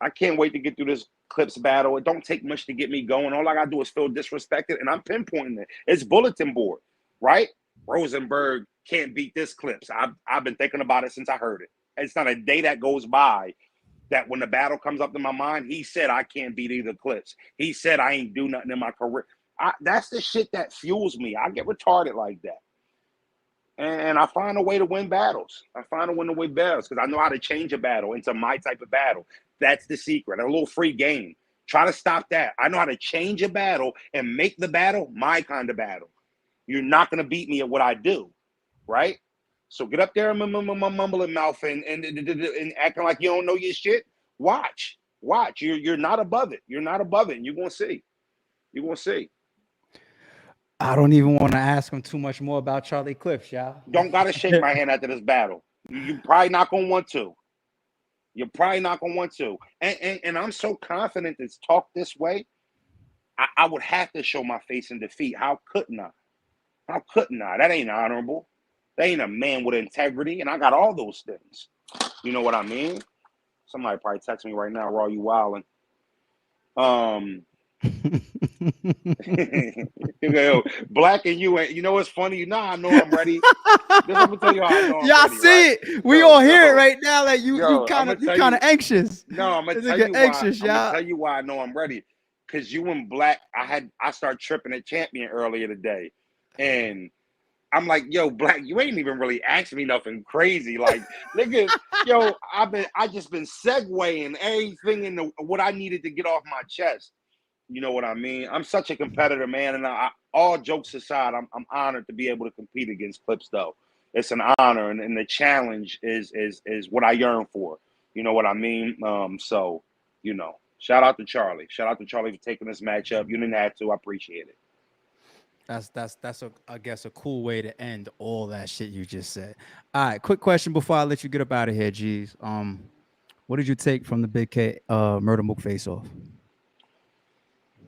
Speaker 2: I can't wait to get through this Clips battle. It don't take much to get me going. All I got to do is feel disrespected, and I'm pinpointing it. It's bulletin board, right? Rosenberg can't beat this Clips. I've been thinking about it since I heard it. It's not a day that goes by that when the battle comes up to my mind, he said I can't beat either Clips. He said I ain't do nothing in my career. That's the shit that fuels me. I get retarded like that. And I find a way to win battles. I find a way to win battles because I know how to change a battle into my type of battle. That's the secret. A little free game. Try to stop that. I know how to change a battle and make the battle my kind of battle. You're not going to beat me at what I do, right? So get up there and mumbling mouth and acting like you don't know your shit. Watch. You're not above it. You're not above it, and you're going to see. You're going to see.
Speaker 1: I don't even want to ask him too much more about Charlie Clips, y'all.
Speaker 2: Don't got to shake my hand after this battle. You probably not going to want to. You're probably not going to want to. And I'm so confident to talk this way, I would have to show my face in defeat. How couldn't I? How couldn't I? That ain't honorable. That ain't a man with integrity. And I got all those things. You know what I mean? Somebody probably text me right now, Raw, you wildin'. Black and you know what's funny? I know I'm ready. This, I'm gonna tell you how I know I'm
Speaker 1: Y'all
Speaker 2: ready,
Speaker 1: see
Speaker 2: right?
Speaker 1: it. We all hear it right now. Like you
Speaker 2: I'm
Speaker 1: kind
Speaker 2: gonna
Speaker 1: of
Speaker 2: tell you.
Speaker 1: anxious.
Speaker 2: No, I'm gonna
Speaker 1: This
Speaker 2: tell
Speaker 1: nigga
Speaker 2: you why.
Speaker 1: anxious,
Speaker 2: I'm gonna
Speaker 1: y'all.
Speaker 2: tell you why I know I'm ready. Cause you and Black, I started tripping at Champion earlier today, and I'm like, yo, Black, you ain't even really asking me nothing crazy. Like, nigga, yo, I just been segueing everything into what I needed to get off my chest. You know what I mean? I'm such a competitor, man, and all jokes aside, I'm honored to be able to compete against Clips, though. It's an honor, and the challenge is what I yearn for. You know what I mean? So shout out to Charlie. Shout out to Charlie for taking this matchup. You didn't have to. I appreciate it.
Speaker 1: That's I guess a cool way to end all that shit you just said. All right, quick question before I let you get up out of here, G's. What did you take from the Big K Murder Mook face off?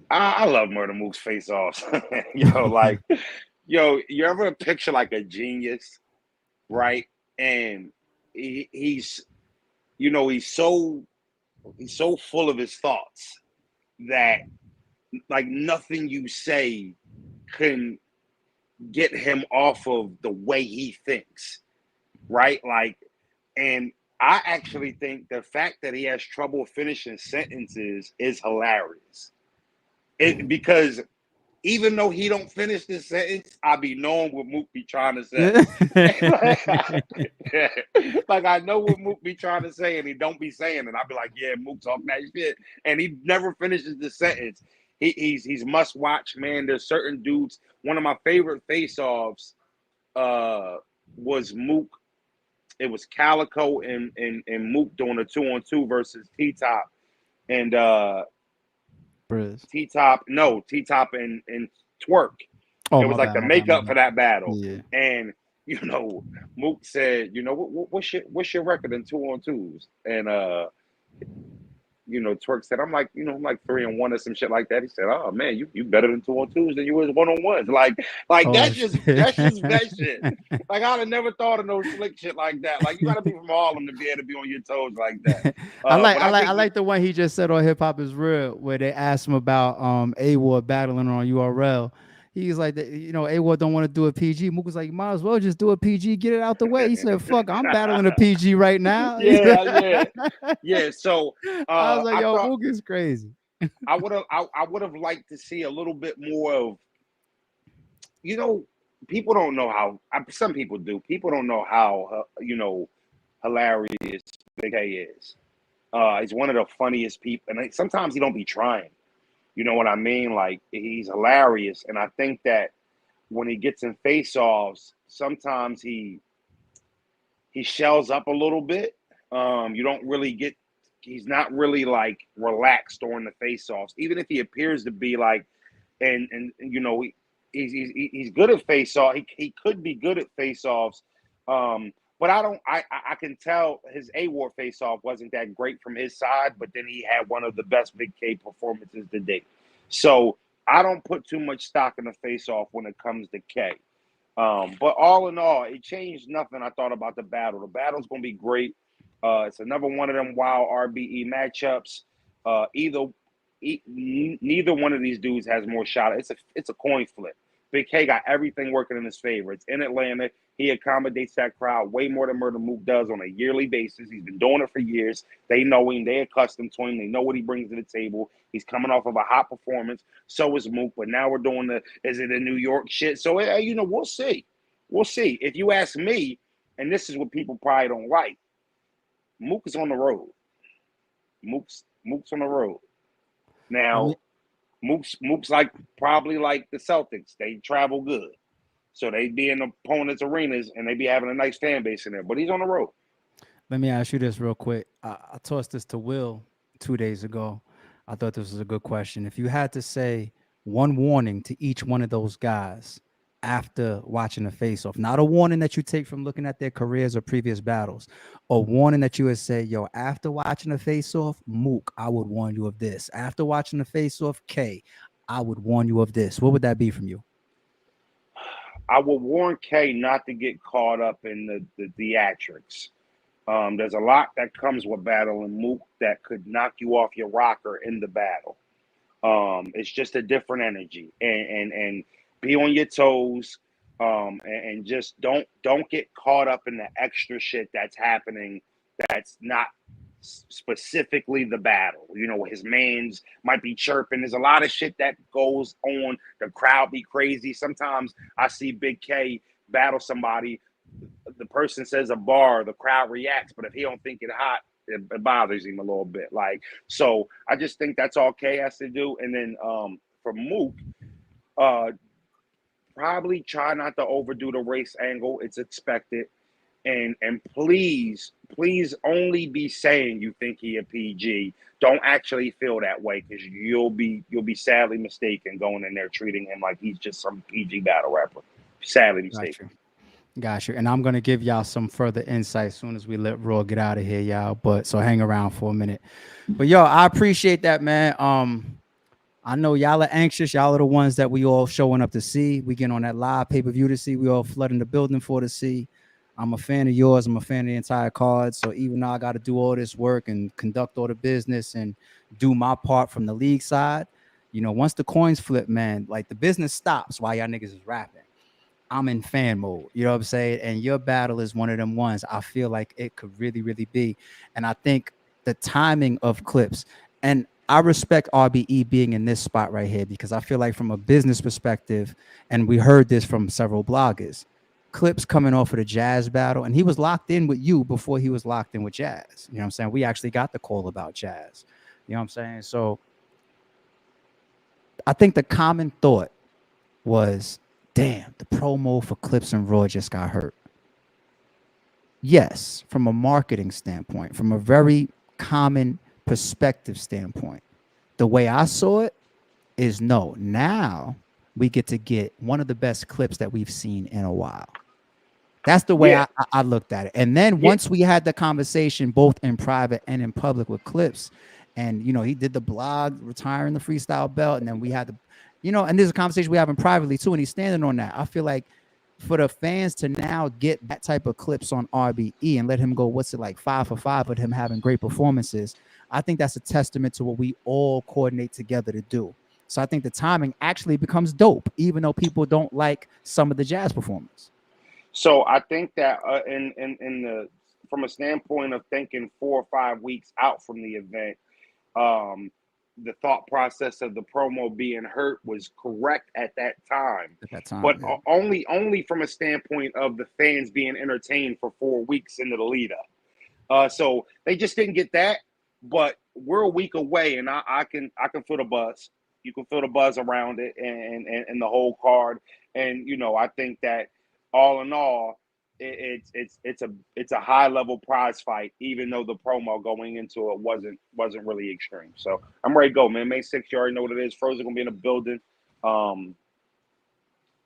Speaker 2: I love Murder Mook's face offs. You ever picture like a genius, right? And he's he's so full of his thoughts that like nothing you say can get him off of the way he thinks, right? Like, and I actually think the fact that he has trouble finishing sentences is hilarious. Because even though he don't finish the sentence, I be knowing what Mook be trying to say. Like I know what Mook be trying to say, and he don't be saying it. I be like, yeah, Mook talking that shit, and he never finishes the sentence. He's must watch, man. There's certain dudes. One of my favorite face-offs was Mook. It was Calico and Mook doing a 2-on-2 versus T-Top and T-Top and Twerk.
Speaker 1: Oh,
Speaker 2: it was like the makeup for that battle.
Speaker 1: Yeah.
Speaker 2: And Mook said, what's your record in 2-on-2s? And Twerk said, I'm like 3-1 or some shit like that. He said, oh man, you better than 2-on-2s than you was 1-on-1s. Like that's just that shit. Like I'd have never thought of no slick shit like that. Like you gotta be from Harlem to be able to be on your toes like that.
Speaker 1: I like the one he just said on Hip Hop Is Real, where they asked him about A-Ward battling on URL. He's like, A-Ward don't want to do a PG. Mook was like, you might as well just do a PG, get it out the way. He said, fuck, I'm battling a PG right now.
Speaker 2: Yeah. So
Speaker 1: I was like, yo, Mook is crazy.
Speaker 2: I would have liked to see a little bit more of, people don't know how. Some people do. People don't know how hilarious Big K is. He's one of the funniest people, and sometimes he don't be trying. You know what I mean? Like he's hilarious, and I think that when he gets in face-offs, sometimes he shells up a little bit. You don't really get. He's not really like relaxed during the face-offs, even if he appears to be like, and he's good at face-off. He could be good at face-offs, but I can tell his A-War face-off wasn't that great from his side, but then he had one of the best Big K performances to date. So I don't put too much stock in the face-off when it comes to K. But all in all, it changed nothing I thought about the battle. The battle's going to be great. It's another one of them wild RBE matchups. Neither one of these dudes has more shot. It's a coin flip. Big K got everything working in his favor. It's in Atlanta. He accommodates that crowd way more than Murder Mook does on a yearly basis. He's been doing it for years. They know him. They're accustomed to him. They know what he brings to the table. He's coming off of a hot performance. So is Mook. But now we're doing is it a New York shit? So, we'll see. We'll see. If you ask me, and this is what people probably don't like, Mook is on the road. Mook's on the road. Now, Mook's probably like the Celtics. They travel good. So they be in opponents' arenas and they be having a nice fan base in there. But he's on the road.
Speaker 1: Let me ask you this real quick. I tossed this to Will 2 days ago. I thought this was a good question. If you had to say one warning to each one of those guys after watching the face-off, not a warning that you take from looking at their careers or previous battles, a warning that you would say, yo, after watching the face-off, Mook, I would warn you of this. After watching the face-off, K, I would warn you of this. What would that be from you?
Speaker 2: I would warn K not to get caught up in the theatrics. There's a lot that comes with battling Mook that could knock you off your rocker in the battle. It's just a different energy, and be on your toes, and just don't get caught up in the extra shit that's happening. That's not specifically the battle. His mans might be chirping. There's a lot of shit that goes on. The crowd be crazy. Sometimes I see Big K battle somebody. The person says a bar, the crowd reacts, but if he don't think it hot, it bothers him a little bit. So I just think that's all K has to do. And then for Mook, probably try not to overdo the race angle. It's expected. And please only be saying you think he a PG. Don't actually feel that way, because you'll be sadly mistaken going in there treating him like he's just some PG battle rapper. Sadly
Speaker 1: Got
Speaker 2: mistaken.
Speaker 1: you. Got you. And I'm gonna give y'all some further insight as soon as we let Raw get out of here, y'all. But so hang around for a minute. But yo, I appreciate that, man. I know y'all are anxious. Y'all are the ones that we all showing up to see. We get on that live pay-per-view to see. We all flooding the building for to see. I'm a fan of yours. I'm a fan of the entire card. So even though I got to do all this work and conduct all the business and do my part from the league side, once the coins flip, man, like the business stops while y'all niggas is rapping. I'm in fan mode. You know what I'm saying? And your battle is one of them ones I feel like it could really, really be. And I think the timing of clips, and I respect RBE being in this spot right here, because I feel like from a business perspective, and we heard this from several bloggers, clips coming off of the Jazz battle, and he was locked in with you before he was locked in with Jazz. You know what I'm saying? We actually got the call about Jazz. You know what I'm saying? So I think the common thought was, damn, the promo for Clips and Raw just got hurt. Yes, from a marketing standpoint, from a very common perspective standpoint, the way I saw it is no. Now we get to get one of the best clips that we've seen in a while. That's the way
Speaker 2: Yeah,
Speaker 1: I looked at it. And then
Speaker 2: yeah.
Speaker 1: once we had the conversation, both in private and in public with Clips, and he did the blog retiring the freestyle belt, and then we had and there's a conversation we having privately too, and he's standing on that. I feel like for the fans to now get that type of clips on RBE and let him go, what's it like, 5 for 5 with him having great performances, I think that's a testament to what we all coordinate together to do. So I think the timing actually becomes dope, even though people don't like some of the Jazz performance.
Speaker 2: So I think that in the from a standpoint of thinking 4 or 5 weeks out from the event, um, the thought process of the promo being hurt was correct at that time,
Speaker 1: At that time,
Speaker 2: but
Speaker 1: yeah.
Speaker 2: only from a standpoint of the fans being entertained for 4 weeks into the lead up. So they just didn't get that. But we're a week away, and I can feel the buzz. You can feel the buzz around it, and the whole card. And I think that all in all, it's a high level prize fight, even though the promo going into it wasn't really extreme. So I'm ready to go, man. May 6th, you already know what it is. Frozen gonna be in the building. Um,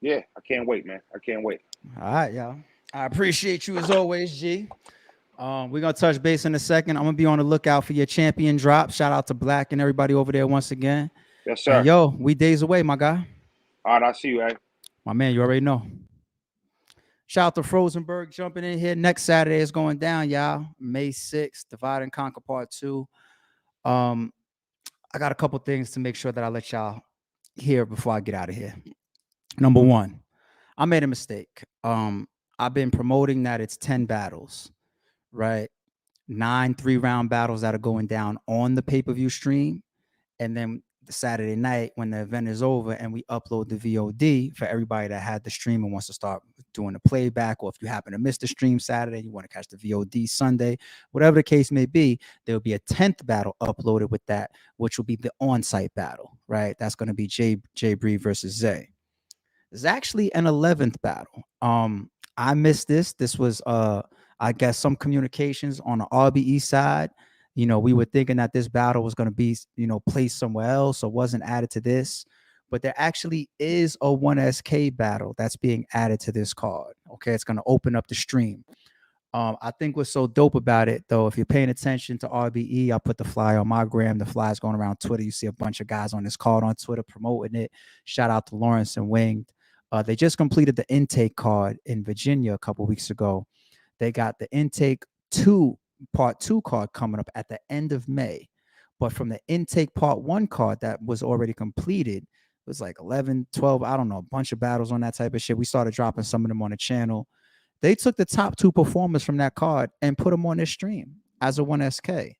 Speaker 2: yeah, I can't wait, man. I can't wait.
Speaker 1: All right, y'all. I appreciate you as always, G. We're gonna touch base in a second. I'm gonna be on the lookout for your champion drop. Shout out to Black and everybody over there once again.
Speaker 2: Yes,
Speaker 1: And
Speaker 2: sir.
Speaker 1: yo, we days away, my guy.
Speaker 2: All right, I'll see you, eh?
Speaker 1: My man, you already know. Shout out to Rosenberg jumping in here. Next Saturday is going down, y'all. May 6th, Divide and Conquer Part 2. Um, I got a couple things to make sure that I let y'all hear before I get out of here. Number one, I made a mistake. I've been promoting that it's 10 battles, right? 9 3-round battles that are going down on the pay-per-view stream. And then the Saturday night when the event is over and we upload the VOD for everybody that had the stream and wants to start doing the playback, or if you happen to miss the stream Saturday, you want to catch the VOD Sunday, whatever the case may be, there will be a 10th battle uploaded with that, which will be the on-site battle, right? That's going to be Jay Bree versus Zay. There's actually an 11th battle. I missed this. This was I guess some communications on the RBE side. We were thinking that this battle was going to be, placed somewhere else or wasn't added to this. But there actually is a 1SK battle that's being added to this card. Okay, it's going to open up the stream. I think what's so dope about it, though, if you're paying attention to RBE, I put the flyer on my gram. The flyer's going around Twitter. You see a bunch of guys on this card on Twitter promoting it. Shout out to Lawrence and Winged. They just completed the intake card in Virginia a couple weeks ago. They got the intake 2, part 2 card coming up at the end of May. But from the intake part 1 card that was already completed, it was like 11, 12, I don't know, a bunch of battles on that type of shit. We started dropping some of them on the channel. They took the top 2 performers from that card and put them on this stream as a 1SK.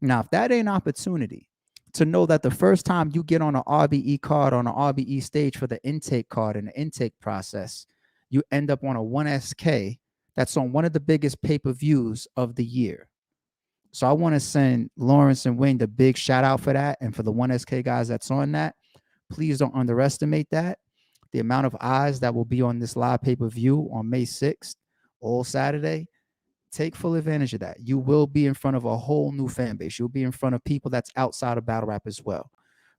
Speaker 1: Now, if that ain't opportunity to know that the first time you get on an RBE card, on an RBE stage for the intake card and the intake process, you end up on a 1SK that's on one of the biggest pay-per-views of the year. So I want to send Lawrence and Wayne a big shout out for that. And for the 1SK guys that's on that, please don't underestimate that. The amount of eyes that will be on this live pay-per-view on May 6th all Saturday, take full advantage of that. You will be in front of a whole new fan base. You'll be in front of people that's outside of battle rap as well.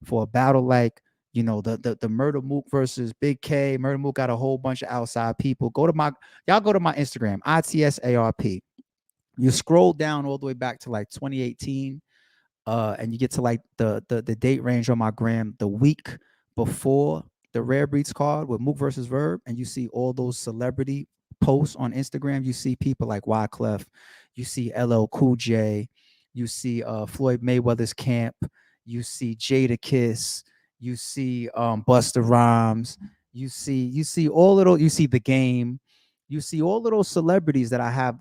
Speaker 1: For a battle like, the Murder Mook versus Big K. Murder Mook got a whole bunch of outside people. Y'all go to my Instagram, ITSARP. You scroll down all the way back to like 2018, and you get to like the date range on my gram the week before the Rare Breeds card with Mook versus Verb, and you see all those celebrity posts on Instagram. You see people like Wyclef, you see LL Cool J, you see Floyd Mayweather's camp, you see Jada Kiss, you see Busta Rhymes, you see all of those, you see The Game, you see all of those celebrities that I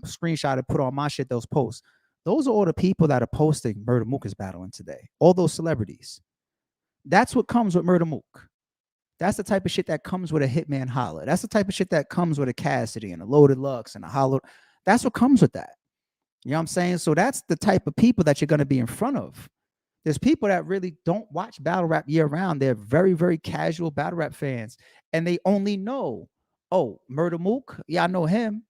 Speaker 1: screenshotted, put on my shit, those posts. Those are all the people that are posting Murder Mook is battling today. All those celebrities. That's what comes with Murder Mook. That's the type of shit that comes with a Hitman Holla. That's the type of shit that comes with a Cassidy and a Loaded Lux and a Hollow. That's what comes with that. You know what I'm saying? So that's the type of people that you're going to be in front of. There's people that really don't watch battle rap year round. They're very, very casual battle rap fans. And they only know, oh, Murder Mook. Yeah, I know him.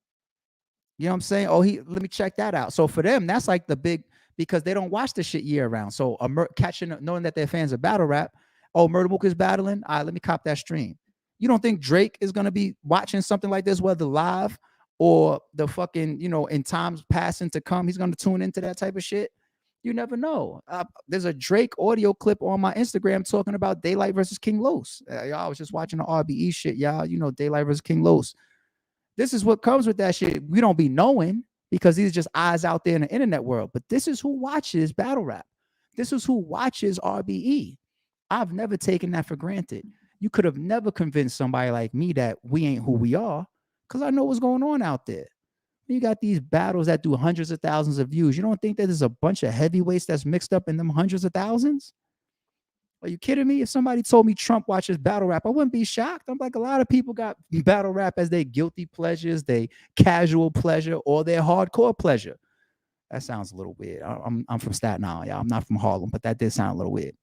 Speaker 1: You know what I'm saying? Oh, let me check that out. So for them, that's like the big, because they don't watch the shit year round. So knowing that they're fans of battle rap, oh, Murder Mook is battling. All right, let me cop that stream. You don't think Drake is gonna be watching something like this, whether live or the fucking, in times passing to come, he's gonna tune into that type of shit? You never know. There's a Drake audio clip on my Instagram talking about Daylight versus King Los. Y'all, I was just watching the RBE shit, y'all. Daylight versus King Los. This is what comes with that shit. We don't be knowing because these are just eyes out there in the internet world. But this is who watches battle rap. This is who watches RBE. I've never taken that for granted. You could have never convinced somebody like me that we ain't who we are, because I know what's going on out there. You got these battles that do hundreds of thousands of views. You don't think that there's a bunch of heavyweights that's mixed up in them hundreds of thousands? Are you kidding me? If somebody told me Trump watches battle rap, I wouldn't be shocked. I'm like, a lot of people got battle rap as their guilty pleasures, their casual pleasure, or their hardcore pleasure. That sounds a little weird. I'm from Staten Island, y'all. I'm not from Harlem, but that did sound a little weird.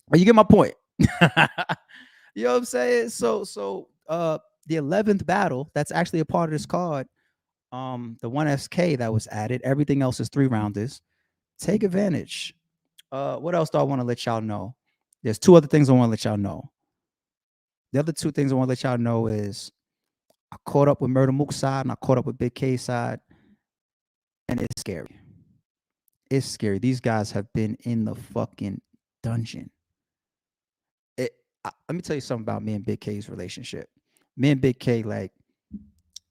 Speaker 1: But you get my point. You know what I'm saying? So the 11th battle, that's actually a part of this card. The 1SK that was added. Everything else is 3-rounders. Take advantage. What else do I want to let y'all know? There's 2 other things I want to let y'all know. The other 2 things I want to let y'all know is I caught up with Murder Mook's side and I caught up with Big K's side, and it's scary. It's scary. These guys have been in the fucking dungeon. Let me tell you something about me and Big K's relationship. Me and Big K, like,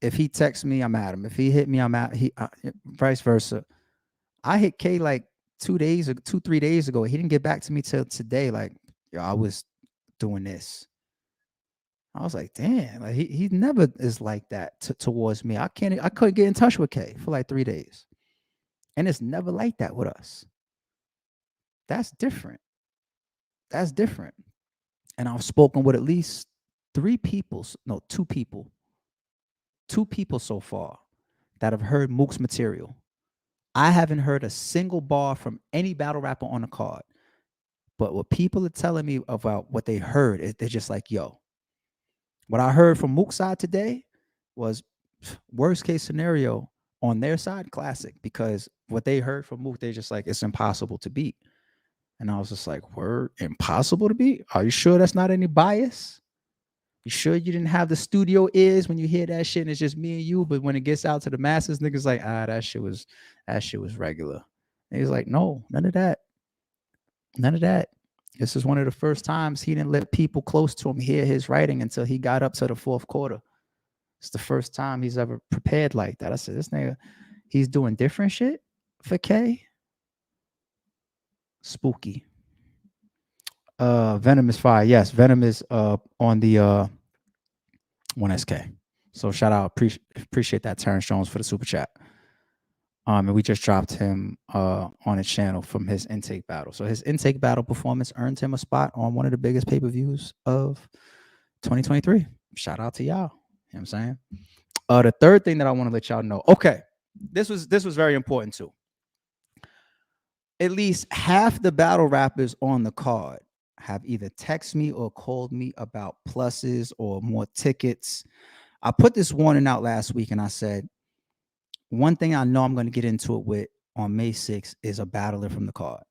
Speaker 1: if he texts me, I'm at him. If he hit me, I'm at vice versa. I hit K like 3 days ago. He didn't get back to me till today. Like, yo, I was doing this. I was like, damn, like he never is like that towards me. I couldn't get in touch with K for like 3 days. And it's never like that with us. That's different. That's different. And I've spoken with at least 2 people so far that have heard Mook's material. I haven't heard a single bar from any battle rapper on the card. But what people are telling me about what they heard, they're just like, yo, what I heard from Mook's side today was worst case scenario on their side, classic, because what they heard from Mook, they're just like, it's impossible to beat. And I was just like, word, impossible to beat? Are you sure that's not any bias? You sure you didn't have the studio ears when you hear that shit and it's just me and you? But when it gets out to the masses, niggas like, that shit was regular. And he's like, no, none of that. None of that. This is one of the first times he didn't let people close to him hear his writing until he got up to the 4th quarter. It's the first time he's ever prepared like that. I said, this nigga, he's doing different shit for K. Spooky. Venom is fire. Yes, Venom is on the 1SK. So shout out, appreciate that, Terrence Jones, for the super chat. And we just dropped him on his channel from his intake battle. So his intake battle performance earned him a spot on one of the biggest pay-per-views of 2023. Shout out to y'all. You know what I'm saying? The third thing that I want to let y'all know. Okay, this was very important too. At least half the battle rappers on the card have either texted me or called me about pluses or more tickets. I put this warning out last week and I said, one thing I know I'm going to get into it with on May 6th is a battler from the card.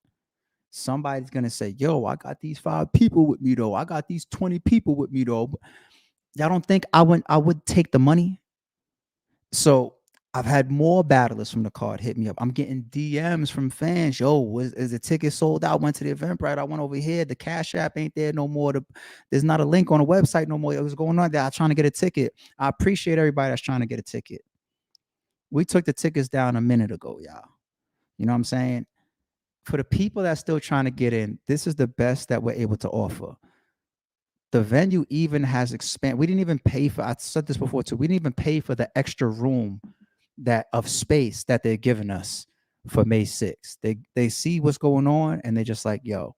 Speaker 1: Somebody's going to say, yo, I got these 5 people with me though. I got these 20 people with me though. Y'all don't think I would take the money? So I've had more battlers from the card hit me up. I'm getting DMs from fans. Yo, is the ticket sold out? Went to the Eventbrite. I went over here. The Cash App ain't there no more. There's not a link on the website no more. It was going on there. I'm trying to get a ticket. I appreciate everybody that's trying to get a ticket. We took the tickets down a minute ago, y'all. You know what I'm saying? For the people that's still trying to get in, this is the best that we're able to offer. The venue even has expanded. We didn't even pay for, I said this before too, we didn't even pay for the extra room that of space that they're giving us for May 6th. They see what's going on and they're just like, yo,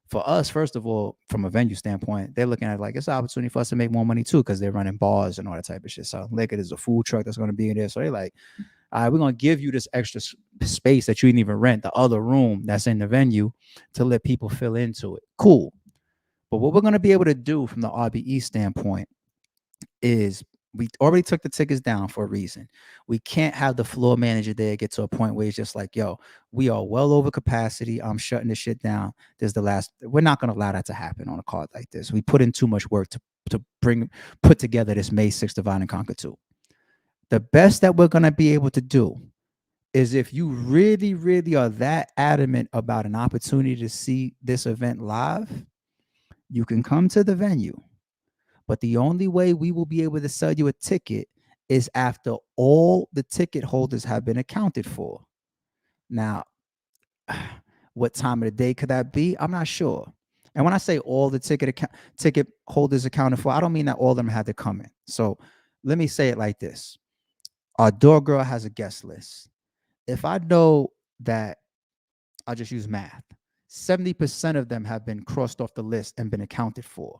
Speaker 1: for us, first of all, from a venue standpoint, they're looking at it like it's an opportunity for us to make more money too, because they're running bars and all that type of shit. So liquor, there's a food truck that's going to be in there. So they're like, all right, we're going to give you this extra space that you didn't even rent, the other room that's in the venue, to let people fill into it. Cool. But what we're going to be able to do from the RBE standpoint is we already took the tickets down for a reason. We can't have the floor manager there get to a point where it's just like, yo, we are well over capacity. I'm shutting this shit down. We're not going to allow that to happen on a card like this. We put in too much work to put together this May 6th Divide and Conquer 2. The best that we're going to be able to do is, if you really, really are that adamant about an opportunity to see this event live, you can come to the venue. But the only way we will be able to sell you a ticket is after all the ticket holders have been accounted for. Now, what time of the day could that be? I'm not sure. And when I say all the ticket holders accounted for, I don't mean that all of them had to come in. So let me say it like this. Our door girl has a guest list. If I know that, I'll just use math, 70% of them have been crossed off the list and been accounted for,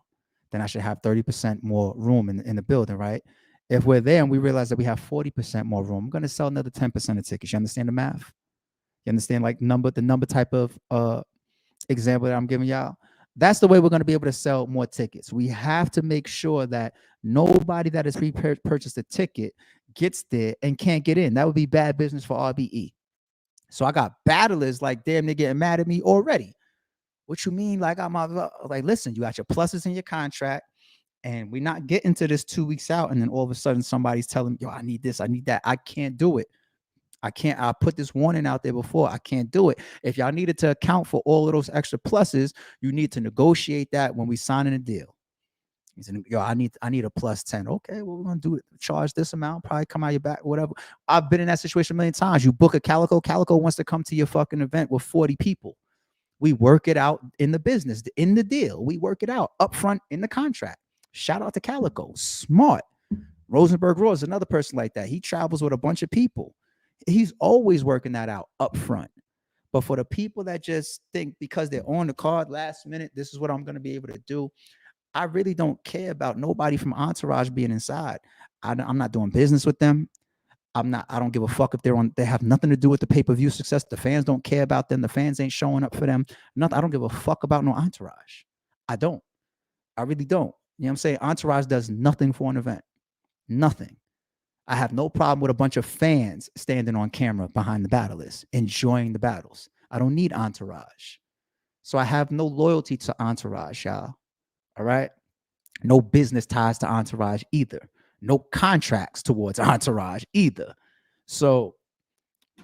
Speaker 1: then I should have 30% more room in the building, right? If we're there and we realize that we have 40% more room, I'm going to sell another 10% of tickets. You understand the math? You understand like the number type of example that I'm giving y'all? That's the way we're going to be able to sell more tickets. We have to make sure that nobody that has purchased a ticket gets there and can't get in. That would be bad business for RBE. So I got battlers like, damn, they're getting mad at me already. What you mean? Like, listen, you got your pluses in your contract, and we're not getting to this 2 weeks out, and then all of a sudden somebody's telling me, yo, I need this, I need that. I can't do it. I put this warning out there before. I can't do it. If y'all needed to account for all of those extra pluses, you need to negotiate that when we sign in a deal. He said, yo, I need a plus 10. Okay, well, we're gonna do it. Charge this amount, probably come out your back, whatever. I've been in that situation a million times. You book a Calico wants to come to your fucking event with 40 people. We work it out in the business, in the deal. We work it out up front in the contract. Shout out to Calico. Smart. Rosenberg Raw is another person like that. He travels with a bunch of people. He's always working that out up front. But for the people that just think because they're on the card last minute, this is what I'm going to be able to do, I really don't care about nobody from Entourage being inside. I'm not doing business with them. I don't give a fuck if they have nothing to do with the pay-per-view success. The fans don't care about them. The fans ain't showing up for them. Nothing. I don't give a fuck about no Entourage. I don't. I really don't. You know what I'm saying? Entourage does nothing for an event. Nothing. I have no problem with a bunch of fans standing on camera behind the battlers, enjoying the battles. I don't need Entourage. So I have no loyalty to Entourage, y'all. All right? No business ties to Entourage either. No contracts towards Entourage either. So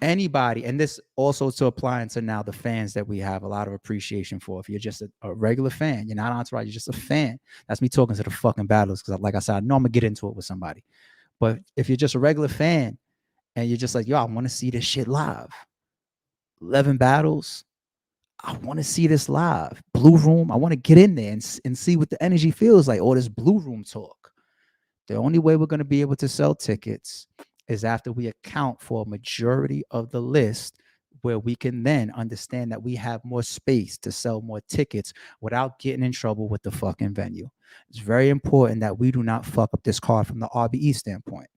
Speaker 1: anybody, and this also to apply into now the fans that we have a lot of appreciation for. If you're just a regular fan, you're not Entourage, you're just a fan. That's me talking to the fucking battlers, because like I said, I know I'm going to get into it with somebody. But if you're just a regular fan and you're just like, yo, I want to see this shit live. 11 battles. I want to see this live. Blue Room. I want to get in there and see what the energy feels like. All this Blue Room talk. The only way we're going to be able to sell tickets is after we account for a majority of the list, where we can then understand that we have more space to sell more tickets without getting in trouble with the fucking venue. It's very important that we do not fuck up this card from the RBE standpoint.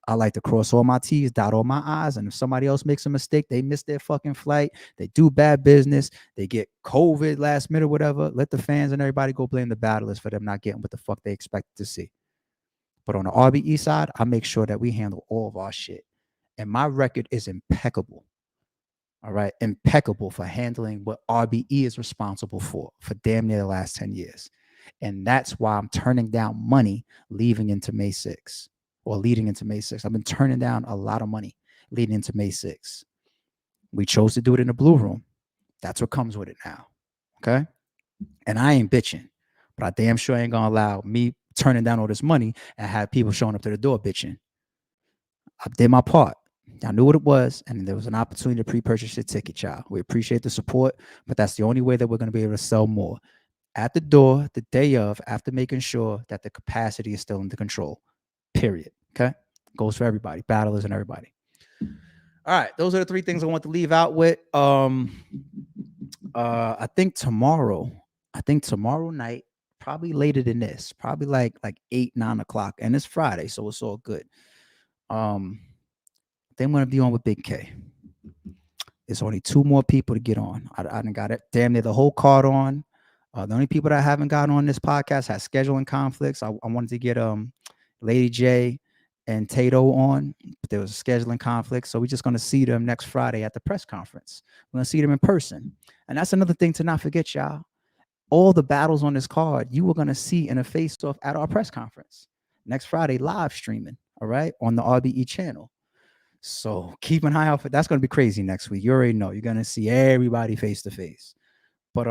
Speaker 1: I like to cross all my T's, dot all my I's. And if somebody else makes a mistake, they miss their fucking flight, they do bad business, they get COVID last minute, whatever, let the fans and everybody go blame the battlers for them not getting what the fuck they expected to see. But on the RBE side, I make sure that we handle all of our shit. And my record is impeccable. All right. Impeccable for handling what RBE is responsible for damn near the last 10 years. And that's why I'm turning down money leaving into May 6th or leading into May 6th. I've been turning down a lot of money leading into May 6th. We chose to do it in the Blue Room. That's what comes with it now. Okay. And I ain't bitching, but I damn sure ain't gonna allow me turning down all this money and have people showing up to the door bitching. I did my part. I knew what it was, and there was an opportunity to pre-purchase your ticket, y'all. We appreciate the support, but that's the only way that we're going to be able to sell more. At the door, the day of, after making sure that the capacity is still under control. Period. Okay? Goes for everybody, battlers and everybody. All right, those are the three things I want to leave out with. I think tomorrow night, probably later than this, probably like 8-9 o'clock, and it's Friday, so it's all good. They want to be on with Big K. It's only 2 more people to get on. I done got it. Damn near the whole card on. The only people that haven't gotten on this podcast has scheduling conflicts. I wanted to get Lady J and Tato on, but there was a scheduling conflict. So we're just going to see them next Friday at the press conference. We're going to see them in person. And that's another thing to not forget, y'all. All the battles on this card, you were going to see in a face-off at our press conference. Next Friday, live streaming, all right, on the RBE channel. So keep an eye out for that's going to be crazy next week. You already know you're going to see everybody face to face. But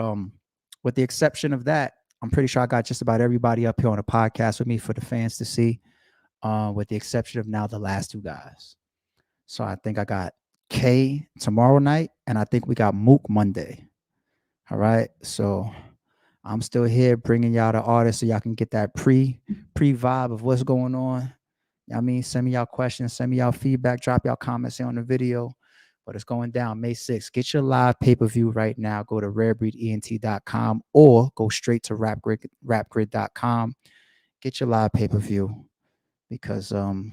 Speaker 1: with the exception of that, I'm pretty sure I got just about everybody up here on the podcast with me for the fans to see, with the exception of now the last 2 guys. So I think I got K tomorrow night, and I think we got Mook Monday. All right. So I'm still here bringing y'all the artists so y'all can get that pre vibe of what's going on. I mean, send me y'all questions, send me y'all feedback, drop y'all comments here on the video. But it's going down May 6th. Get your live pay-per-view right now. Go to rarebreedent.com or go straight to rapgrid.com. Get your live pay-per-view because the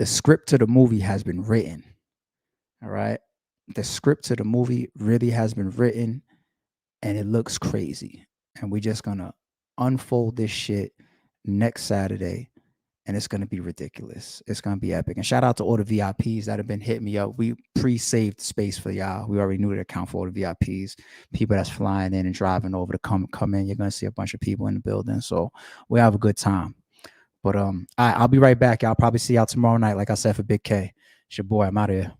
Speaker 1: script to the movie has been written. All right. The script to the movie really has been written and it looks crazy. And we're just going to unfold this shit next Saturday. And it's going to be ridiculous. It's going to be epic. And shout out to all the VIPs that have been hitting me up. We pre-saved space for y'all. We already knew to account for all the VIPs, people that's flying in and driving over to come in. You're going to see a bunch of people in the building. So we have a good time. But I'll be right back. I'll probably see y'all tomorrow night. Like I said, for Big K. It's your boy. I'm out of here.